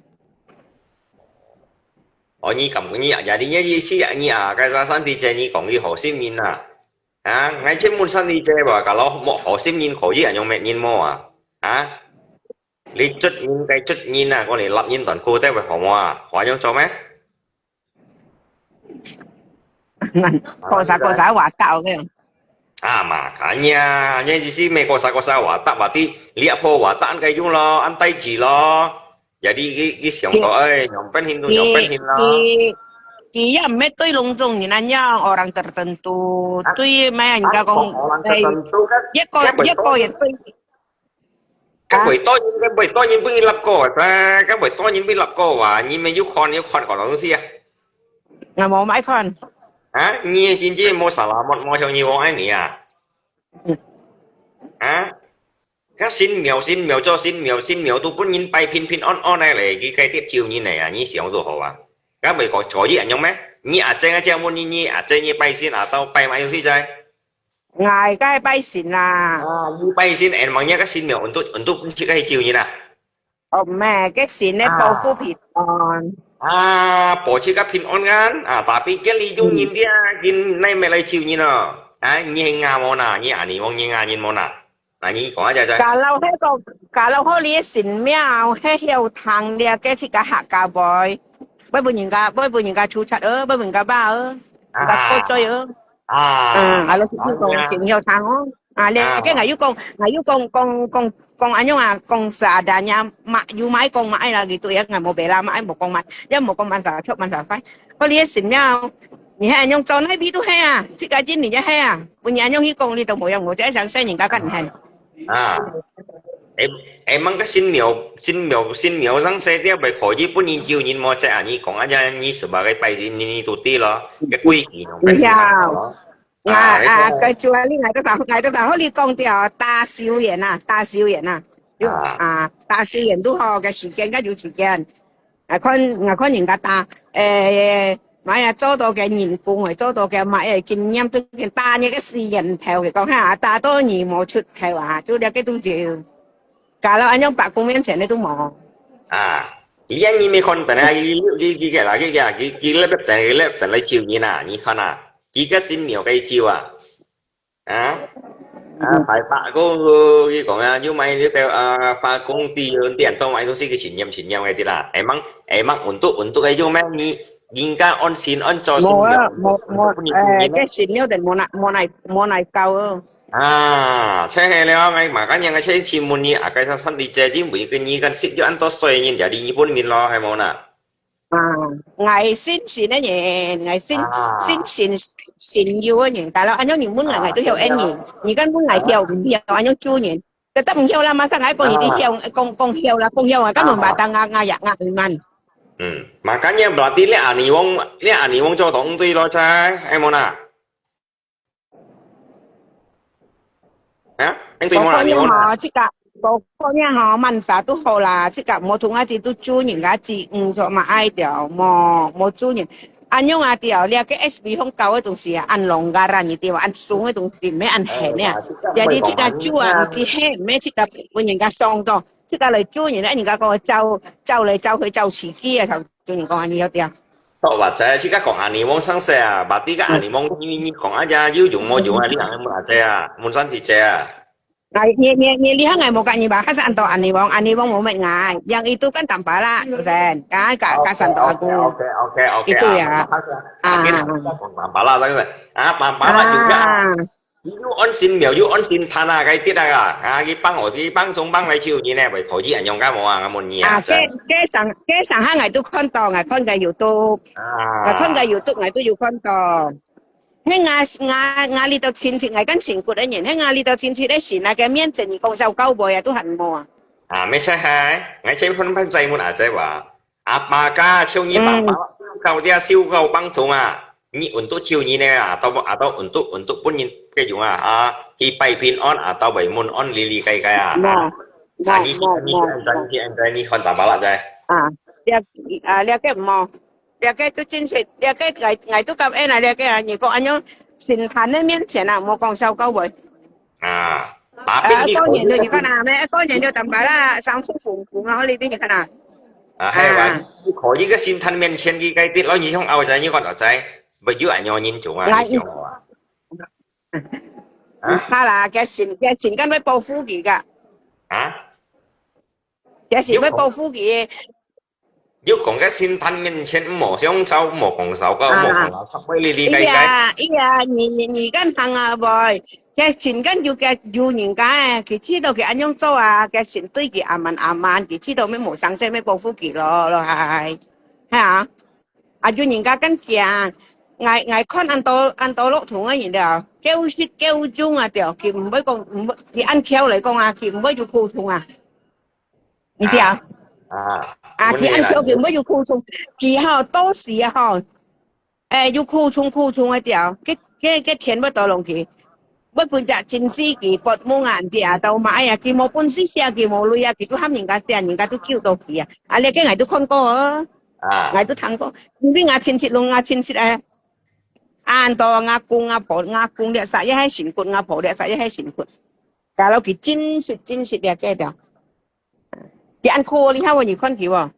như cầm cái như giờ đi nhớ gì xí như cái ra sân thì chơi như còn như hồ sim min ngay trên môn sân đi chơi bảo cả lo một hồ sim min khổ gì anh mẹ nhìn mò lý chất nhìn cái chất nhìn con này lập nhìn toàn cô tới phải hỏng hóa nhau cho mấy có sao hòa tạo cái mà cả nhà gì xí mẹ có sao hòa tạo bà tí liệp hồ hòa tạo cái chung lo ăn tay chỉ lo giờ đi cái xưởng có ơi nhóm bên hình lo Iya, tôi long long ni nanya orang tertentu. Tuy mai anh ka kong ya ko ya. Các buổi to nhìn bên lập cổ ta, các buổi to nhìn bên lập cổ và nhìn mấy con còn nó gì à? Ngà mò mãi con. Nhìn chín chi mua xả là một nhiều anh nè à? à các xin miêu cho xin miêu tu bún nhìn bay pin on này lại cái tiếp chiều như này à như xéo rồi hả à các bạn có chỗ gì anh nhông mấy như à chơi muốn như chơi như bay xin à tao bay mà yêu chơi ngài cái bay xin là như bay xin em mang nhá các xin miêu ổn tu chỉ cái chiều như nào mẹ cái xin này bao phủ thịt bỏ chỉ các pin on gan tapi cái lý dung nhìn dia nhìn này mày lại chiều như nào như hình ngà món nào như anh đi mong như ngà nhìn món nào như có ai chơi cả lâu hồi lý xin miao hay hiểu thằng dia cái chỉ cả hạ cả boy bởi vì những cái chú chặt bởi vì những cái ba cái cô chơi là chỉ chuyện hiểu thằng cái ngày anh nhung con xả đà nhà mà yêu máy con mãi là cái tuổi ngày một bé là mãi một con mặt nhưng một con mặt xả chốt mặt xả phải có lý xin nhau你还用做那边都黑啊，这个今年就黑啊，不然用去讲你都冇用，我这想说人家更黑。em mang cái xin miêu răng xe theo bài khỏi gì bún nhìn chiều nhìn mò chạy anh còn anh như sự bà cái bài gì nhìn tụt ti lo cái quy kỳ nó cái chú anh ngày đó họ đi công掉大小人大小人大小人都好嘅時間，而家要時間，看人家打買做到嘅年工，係做到嘅買經驗都嘅打呢個私人頭嘅講下，打多年冇出頭做呢個都要，假如按樣白工面前你都冇。依家你咪看，但係cái là cái lớp但係chiều như nào，你看依家先描cái chiều phải bà có cái講như mày nếu theo pha công ty hơn tiền tao mày都是個錢任嘅啲啦，em mắc untuk cái chỗ咩人家按先按做先cái先了定冇嚟夠車係了ngay mà cái nhà cái車錢滿你cái sao thân đi chơi chứ mỗi cái như cái xích cho ăn tốt xoay nhìn giờ đi Nhật Bản lo hay冇nè ngày xin xin đấy nhỉ ngày xin yêu á nhỉ tại là anh nhớ những muốn ngày tôi hiểu em nhỉ những cái muốn ngày hiểu anh nhớ chưa nhỉแต่ต้องเที่ยวแล้วมาสักไงก่อนที่เที่ยวกงเที่ยวแล้วกงเที่ยวก็เหมือนบาตังงาอยากงาอื่นมันmakanya berarti lihat ani wong cho tổng ty lo cha em muốn anh tuy muốn ani wong có nhà họ mình xã tu hồ là chỉ cả một thùng gì tu chú những cái gì cho mà ai điều một chú những anh nhung điều là cái SB không cao cái东西ăn lòng gà ra như điều ăn xuống cái东西mấy ăn hẹp nè giờ đi chỉ cả chú thì hẹp mấy chỉ cả với những cái song đó chỉ cả lời chú những cái những cái con trâu来trâu去trâu起kia thằng chú những con anh nhiều điều tốt và chạy chỉ cả còn ani wong sang xe bà tí cái ani wong như còn ai ra yêu dùng mua dùng ai đi hàng em mà chạy muốn sang thì chạy Ngày lihat ngày một cái như bà khách sạn to anh ấy bong một mẹ ngày, yang itu kan tanpa lah, kan? Cái sạn to aku. Okay. Itu ya. Tanpa lah saya. Tanpa lah juga. You on sin thana cái tiết à? Cái băng trong băng này chiều như này bởi khỏi gì anh nhong cái món muốn nhỉ? Cái sáng hai ngày tôi con to ngày con cái YouTube, con cái YouTube ngày tôi con to. Thế ngài đi到親戚ngài跟成個嘅人，喺ngài đi到親戚咧時那個面前，你講受高背都很冇ไม่ใช่ngài chơi phân phânใจมันใจว่าปากาเชี่ยวนี้ต่างเก่าเดียซิวเก่าบังทงนี่untukเชี่ยวนี้เนี่ยatau untuk punนี่ก็อยู่ที่ไปพินออนatauใบมุนออนลิลีไกลนี่คนต่างบ้านใจเรียกแกมอcái tôi chính xác cái ngày tôi gặp em này cái nhiều con anh nhớ xin thành lên miếng tiền một con sao câu vậy có nhìn được như thế nào mẹ có nhìn được tầm bả là sáng phụ nó đi bên như thế nào hay vậy có những cái xin thành miếng tiền cái tiết nó như không ao trái như con ở trái bây giờ anh nhớ nhìn chúng là cái xin cái với bao phủ gì cả cái xin với bao phủ gì如果講嘅先吞面前冇雙手冇拱手個冇拱手出俾你計你跟行boy cái錢跟要人家佢知道佢安樣做cái錢對佢阿慢佢知道咩冇上聲咩報復佢咯係要人家跟講ngài con ăn to lúc thùng ấy gì đó kêu chung điều佢唔會講佢ăn kêu嚟講佢唔會做庫thùng你知佢ăn kêu佢唔會要庫充，佢到時要庫充嗰條，cái tiền bắt đầu lòng佢，不半隻真司機撥冇眼啲啊，到買啊，佢冇本事寫，佢冇類啊，佢都喊人家寫，人家都叫到佢啊。啊，你嘅我都看過啊，我都睇過。你邊我親戚咯，我親戚啊，按到我公阿婆，我公咧實一係成骨，我婆咧實一係成骨。假如佢真實咧嘅條，你按酷你睇我你看佢喎，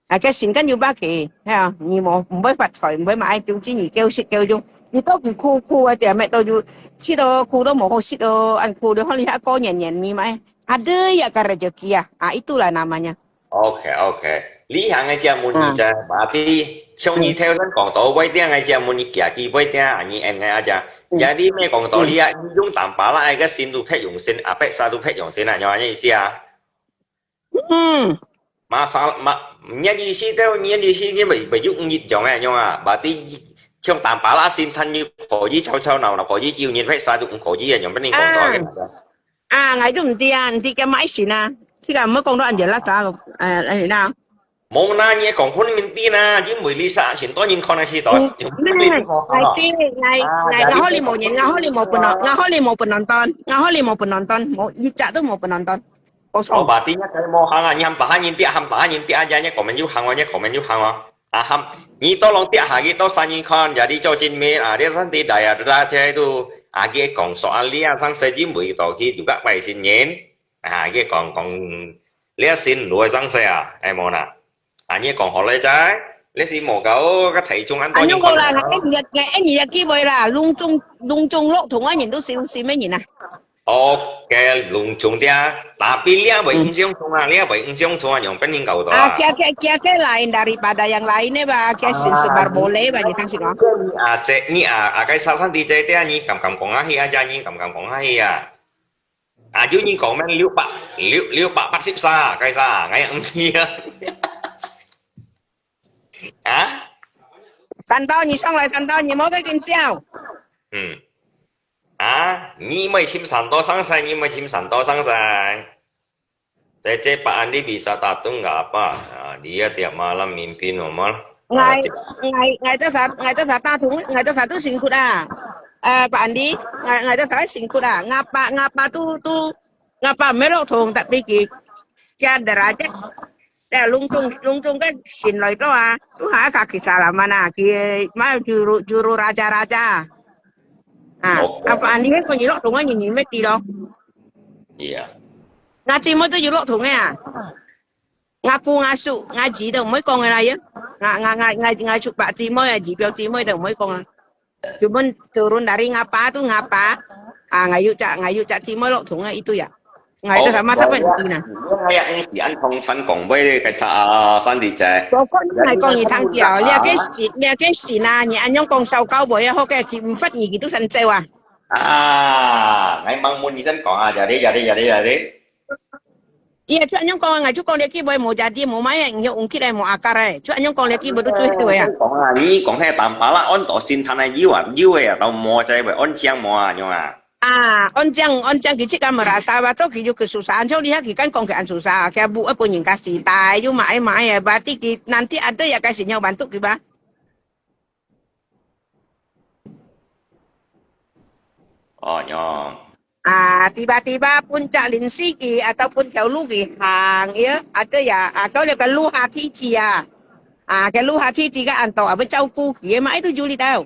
啊佢成根要把佢，係啊，你冇唔會發財，唔會買，總之你叫食叫用。你都唔酷啊！點咩都要吃到酷都冇好吃到，按酷的可能还高年你买ada ya rezeki ya, itulah namanya. OK， 你行嘅只門你就berarti像你頭先講到，尾啲嘅只門你行去尾啲，你按嘅只，有啲咩講到你啊？你用淡白啦，個線都劈用線，白沙都劈用線啊，有咩意思啊？你意思你咪用熱用嘅用啊，berarti trong tạm bả lá xin thanh như khổ với châu nào là khổ với chiều nhìn phải sai cũng khổ với nhầm bên này còn đó ngày đó唔知啊，唔知嘅買線啊，即係唔好講到人哋啦，打誒nào冇那嘢講好你啲啦，啲梅麗莎前多年看下次代，ngày我可你冇人，我可你冇半兩，我可你冇半兩單，我可你冇半兩單，冇一隻都冇半兩單，冇錯。我把啲一計冇行啊，你冚打下人啲，冚打下人啲啊，一個名要行啊，一個名要行啊。啊ham ni tolong tiap hari to sanyi kon jadi cocin me dia santi daya raja itu age kong soal lia sang seji mui to ki juga pai sin yen age kong lia sin nuôi sang saya mona anh kong họ lấy trái lấy xin một cái thầy trung anh to nhưng còn là cái gì kia vậy là lung tung lúc thùng anh nhìn都少咩nhìn à OK lung tung dia tapi lia bởi siung tung lia bởi siung tung yang penting kau to kia lain daripada yang lainnya ba kia sebar boleh ba di sang sini cek ni cái sasan di cek dia ni cầm kong ahi aja ni cầm kong ahi chứ ni kong men liu pak bắt sip sa cái sa ngay ông kia San to你上来San to你冇得見笑你咪簽神多生世，你咪簽神多生世。Pak Andi bisa tatung nggak apa? Dia tiap malam mimpi normal. Ngày ta satu singkut Pak Andi, ngày ta satu singkut ngapa melok thùng tapi kia derajat. Dah lungtung kan sin loy to tu kaki salaman mah juru raja. Apa Andi kan kau nyilok thùng nhìn mấy tí đâu? Iya. Ngaji mới tôi nyilok thùng ngaku ngasu ngaji đâu mấy con này ngai chụp bạc ti mới gì biểu ti mới đâu mấy con cuma turun dari ngapa ngayu cak ti mới lok thùng itu ya ngai itu sama siapa ini nah yang si an thong chan gong bei cái sa san di che ngày con gì thằng kiều lia cái gì na nhà anh nhong con sau cao bồi ho cái kim phát gì gitu san treo ngày mang muốn đi dân có jadi iya, cu anyong kong ngai cu kong leki boy mau jadi mau main nyo ungkit ai mau akar cu anyong kong leki betul tu itu ya. Kong ni kong hai tam pala on to sin tanai jiwa ya tau mau cai boy on chiang mau nyong on chiang kicik kan merasa bato kiju kesusahan so lihat kan kong kean susah kayak bu apa yang kasih tai ju mai ya berarti nanti ada ya kasihnya bantu kiba. Oh nyong. Tiba-tiba puncak linsiki ataupun kau lugi hang ya ada ya kau lihat kan lu hati cia cái lu hati cia kan antau apa cau ku ya mak itu Juli tahu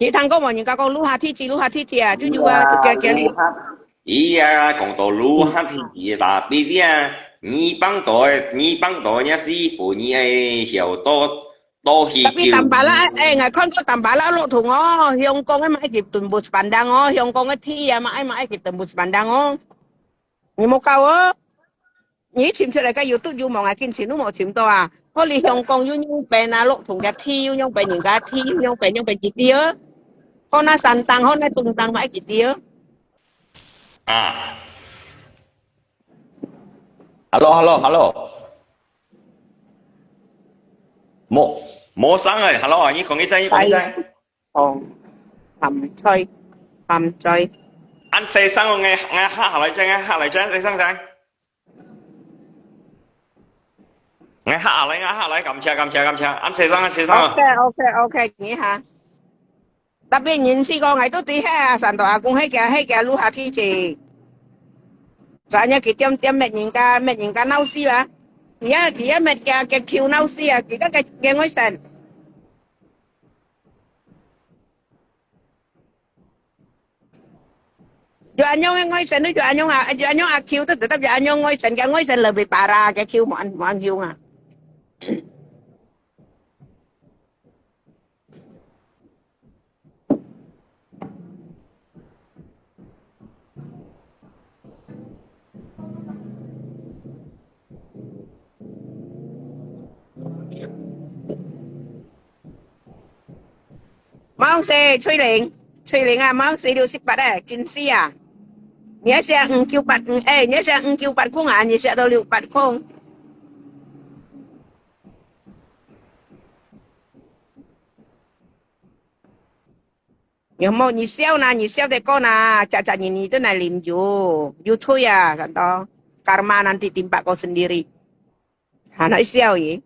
你聽過冇人家講lu hati cia itu juga kira-kira iya講到lu hati cia tapi dia你幫到nya si phụ你hiểu tốt tapi tambala ngày con có tambala lộ thùng Hong Kong mãi kịp tembus pandang Hong Kong thi mãi kịp tembus pandang你冇夠你潛出嚟嘅 YouTube 要望下見錢都冇潛到可你Hong Kong要用病lộ thùng嘅thi要用病人家thi用病幾啲可那散tăng可那中tăng mãi幾啲hello Mô sáng rồi, hello anh còn cái trái. Hầm chơi. Anh say sáng rồi nghe hát lại chơi say sáng sang. Nghe hát lại cầm cha. Anh say sáng. Ok, nghĩ hả? Tapi nhìn si con ngày tôi tí ha, sản tổ cũng hay kìa lưu hạ thi chỉ. Soalnya kita tiam mẹ nhìn ca nấu si ba. Kia mẹ cái kiu nấu si à, kia cái ngôi sen. Jo anyong ngôi sen jo anyong a kiu tu tetap jo anyong ngôi sen lebih parah cái kiu mo an kiu à. Mong se Chơi liền à, mong se điều ship bát à, chính si à. Nhớ sẽ kiu bát, nhớ sẽ kiu bát cũng à, nhớ sẽ đâu liu bát không. Nhớ mong nhớ sale de con à, caca ini itu na lim ju thôi à, kan toh. Karma nanti timpa kau sendiri. Anak siau ye.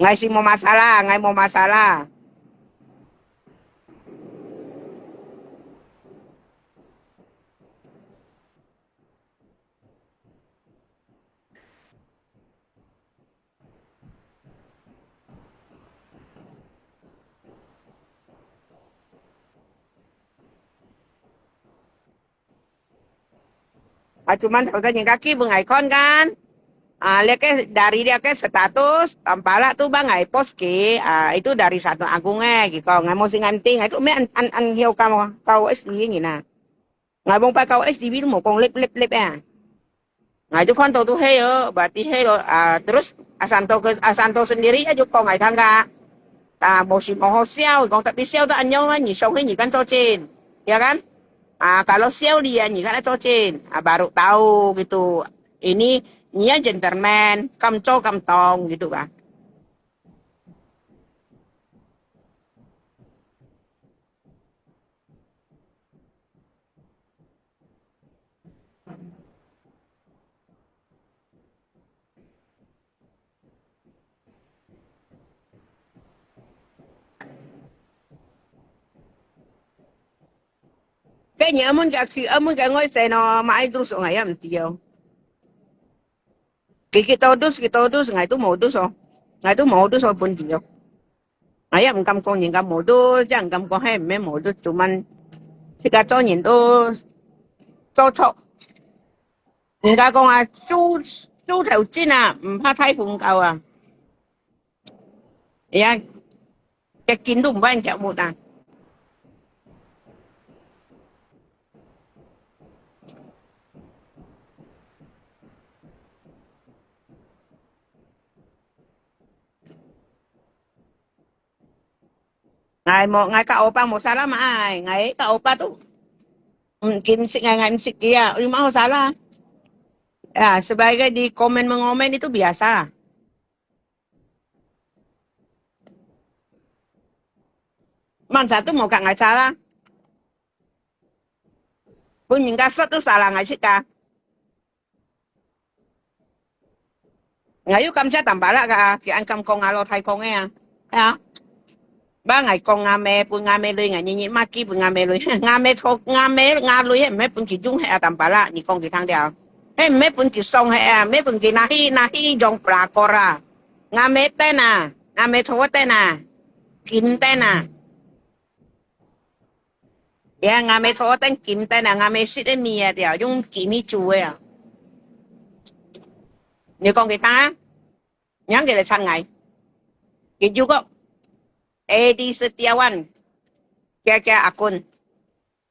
Ngai si mau masalah, ngai mau masalah. Cuman katanya kaki bengai kon kan. Lihat ke dari dia ke status tampala tu bang ai post ke itu dari satu agungnya gitu ngai mau sing anting itu me an hiu kamu kau SD ni na ngai bong pa kau SD tu mau kong lep ya ngai tu kon tu hei yo berarti hei lo terus asanto sendiri aja kau ngai tangga mau si mau siao kong tapi siao tu anyong lah ni show ni kan cocin ya kan kalau siao dia ni kan cocin baru tahu gitu ini Nia gentleman, kamco kamtong gitu kan. Kayaknya amun ka ngoy say no maidrus o ngayam tiyo. Kita odus ngay tu modus oh. Ngay tu modus oh pun tiyo. Ngayam kam kong yin kam modus, jang kam kong hem me modus cuman sika cho yin tu cho cho. 人家講啊，豬頭尖啊，唔怕睇鳳夠啊，而家隻見都唔幫人着活啊！Ngài ka opa mo salah maay, ngài ka opa tu kim sik ngài msik dia, yung mau salah. Ya, sebagai di komen mengomen itu biasa. Man satu mau kak ngài salah. Pun những cái tu salah ngài sik ka. Ngài yu kam cha tambala ka, ki an kam kong alo thai kong ya. Ya. Ba ngài kong ngame pun ngame lui ngài nyi maki pun ngame lui. Ngame lui me pun ki jung he tambala ni kong ki thang dia. Me pun ki song he me pun ki nahi jong prakora. Ngame tena, ngame tho tena. Kim tena. Ya ngame tho ten kim tena ngame sit de mi ya dia yung kimi chu ya. Ni kong ki ta. Yang ke le sang ngai. Ki juga Edi Setiawan. Kaya akun.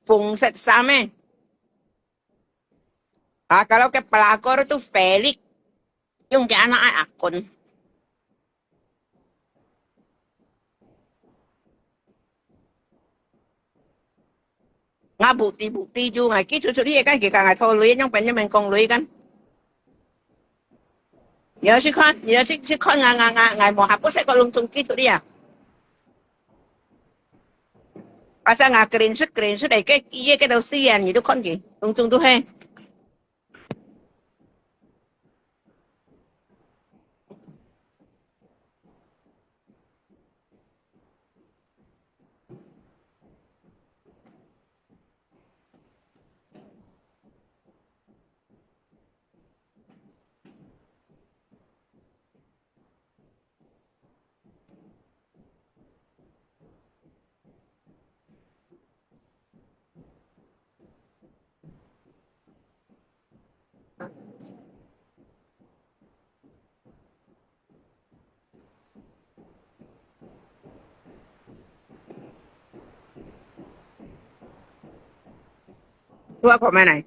Pungset Same. Kalau ke pelakor itu Felix. Yung ke anak ay akun. Nga bukti juga. Kita dia kan kita nggak tahu lui yang banyak mengkong lui kan. Ya si kan ngai mau hapus saya kalau langsung gitu dia. Asa nga screenshot này cái đầu tiên gì đó con gì tung tung tu hay Thu ako manay.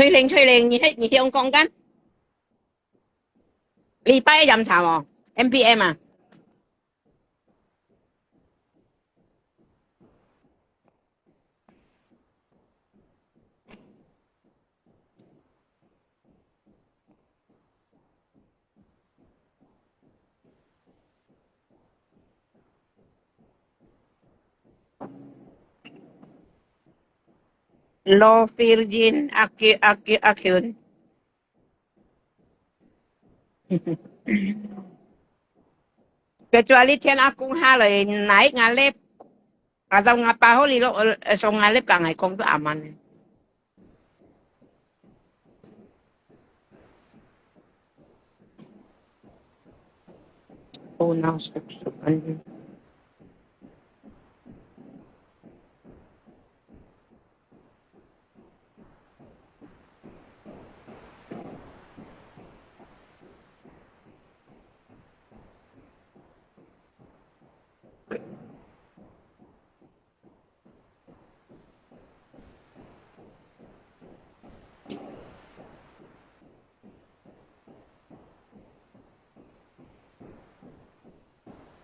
吹令，你香港緊？禮拜一飲茶喎，MPM 啊。Low Virgin Acune. Kecuali tiyan akong halay, naik ngalip. Atau ngapaho lilo so ngalip ka ngay kong to aman. Oh, now stop.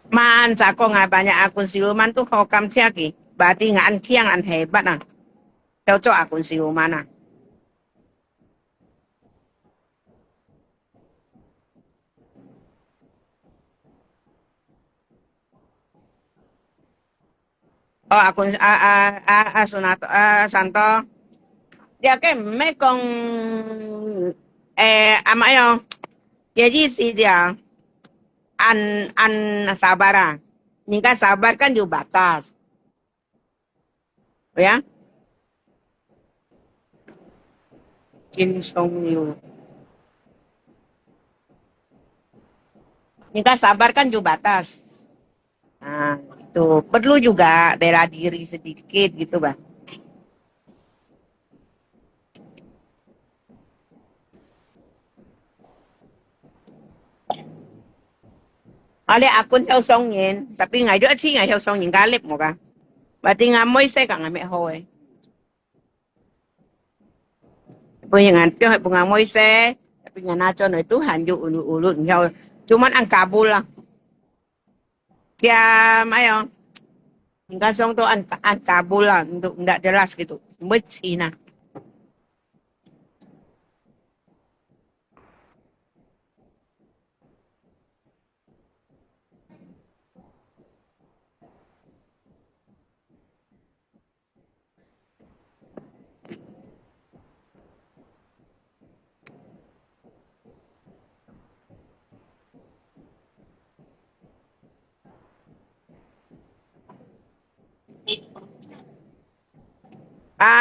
Man, sa ko nga banyak akun siluman tuh hokam siaki. Berarti nga an kiang an hebat nah. Cocok akun siluman nah. Oh, akun Sunato, Santo. Dia kan mekong ama yo. Jadi si dia an sabar. Ningka sabar kan juga batas. Ya. Jin Song Yu. Ningka sabar kan juga batas. Nah, itu perlu juga bela diri sedikit gitu, Bang. Ale akun theo song yin, tapi ngai jo chi ngai theo song yin galip mo ka. Berarti ngamoy se ka ngamit hoy. Punya nganpyo hay bunga moy se, tapi nganacho no Tuhan ju ulu-ulu nhau. Cuman ang Kabul lah. Kaya mayo. Hingga song to an Kabul lah untuk enggak jelas gitu. Beci nah.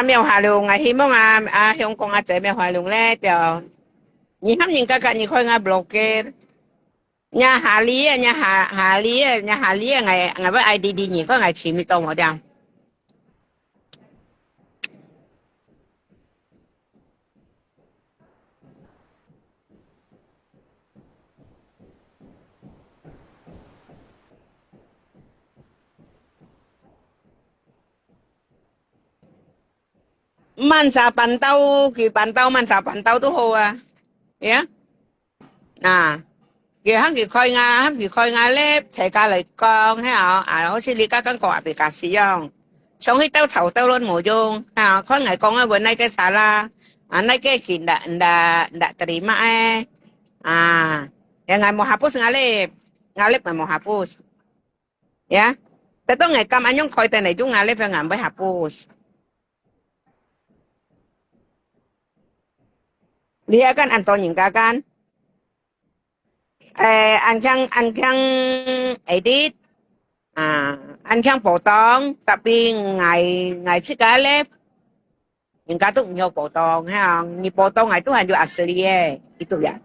Miêu Hà Lùng hy vọng Hồng Kông trẻ miêu Hà Lùng lẽ cho nhị hấp nhìn các nhị khôi nga blockade nhà Hà Lý nhà Hà Lý ngày ngày với IDD nhị có ngày chỉ mi tông ở đây man sa pantau ki pantau man sa pantau tu hoa ya nah 佢開牙咧，大家嚟講，好似你家講講別家使用，從去兜頭兜輪冇用，可能講啊，搵那個啥啦，那個見ndak terima yang nggak mau hapus ngalip nggak mau hapus, ya. Tapi nggak kam anyong koi tenai itu ngalip yang ngambil hapus. Dia kan Antonin kan, ancang edit, ancang potong, tapi ngai cikalip, yang katu nyok potong, ni potong itu hanya asli itu ya.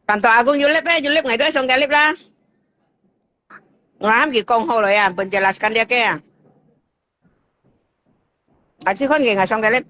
Kanto Agung Julep ngai itu song kalip lah. Ngam ki kong ho lo ya, penjelaskan dia ke ya. Aci kon ngai song kalip.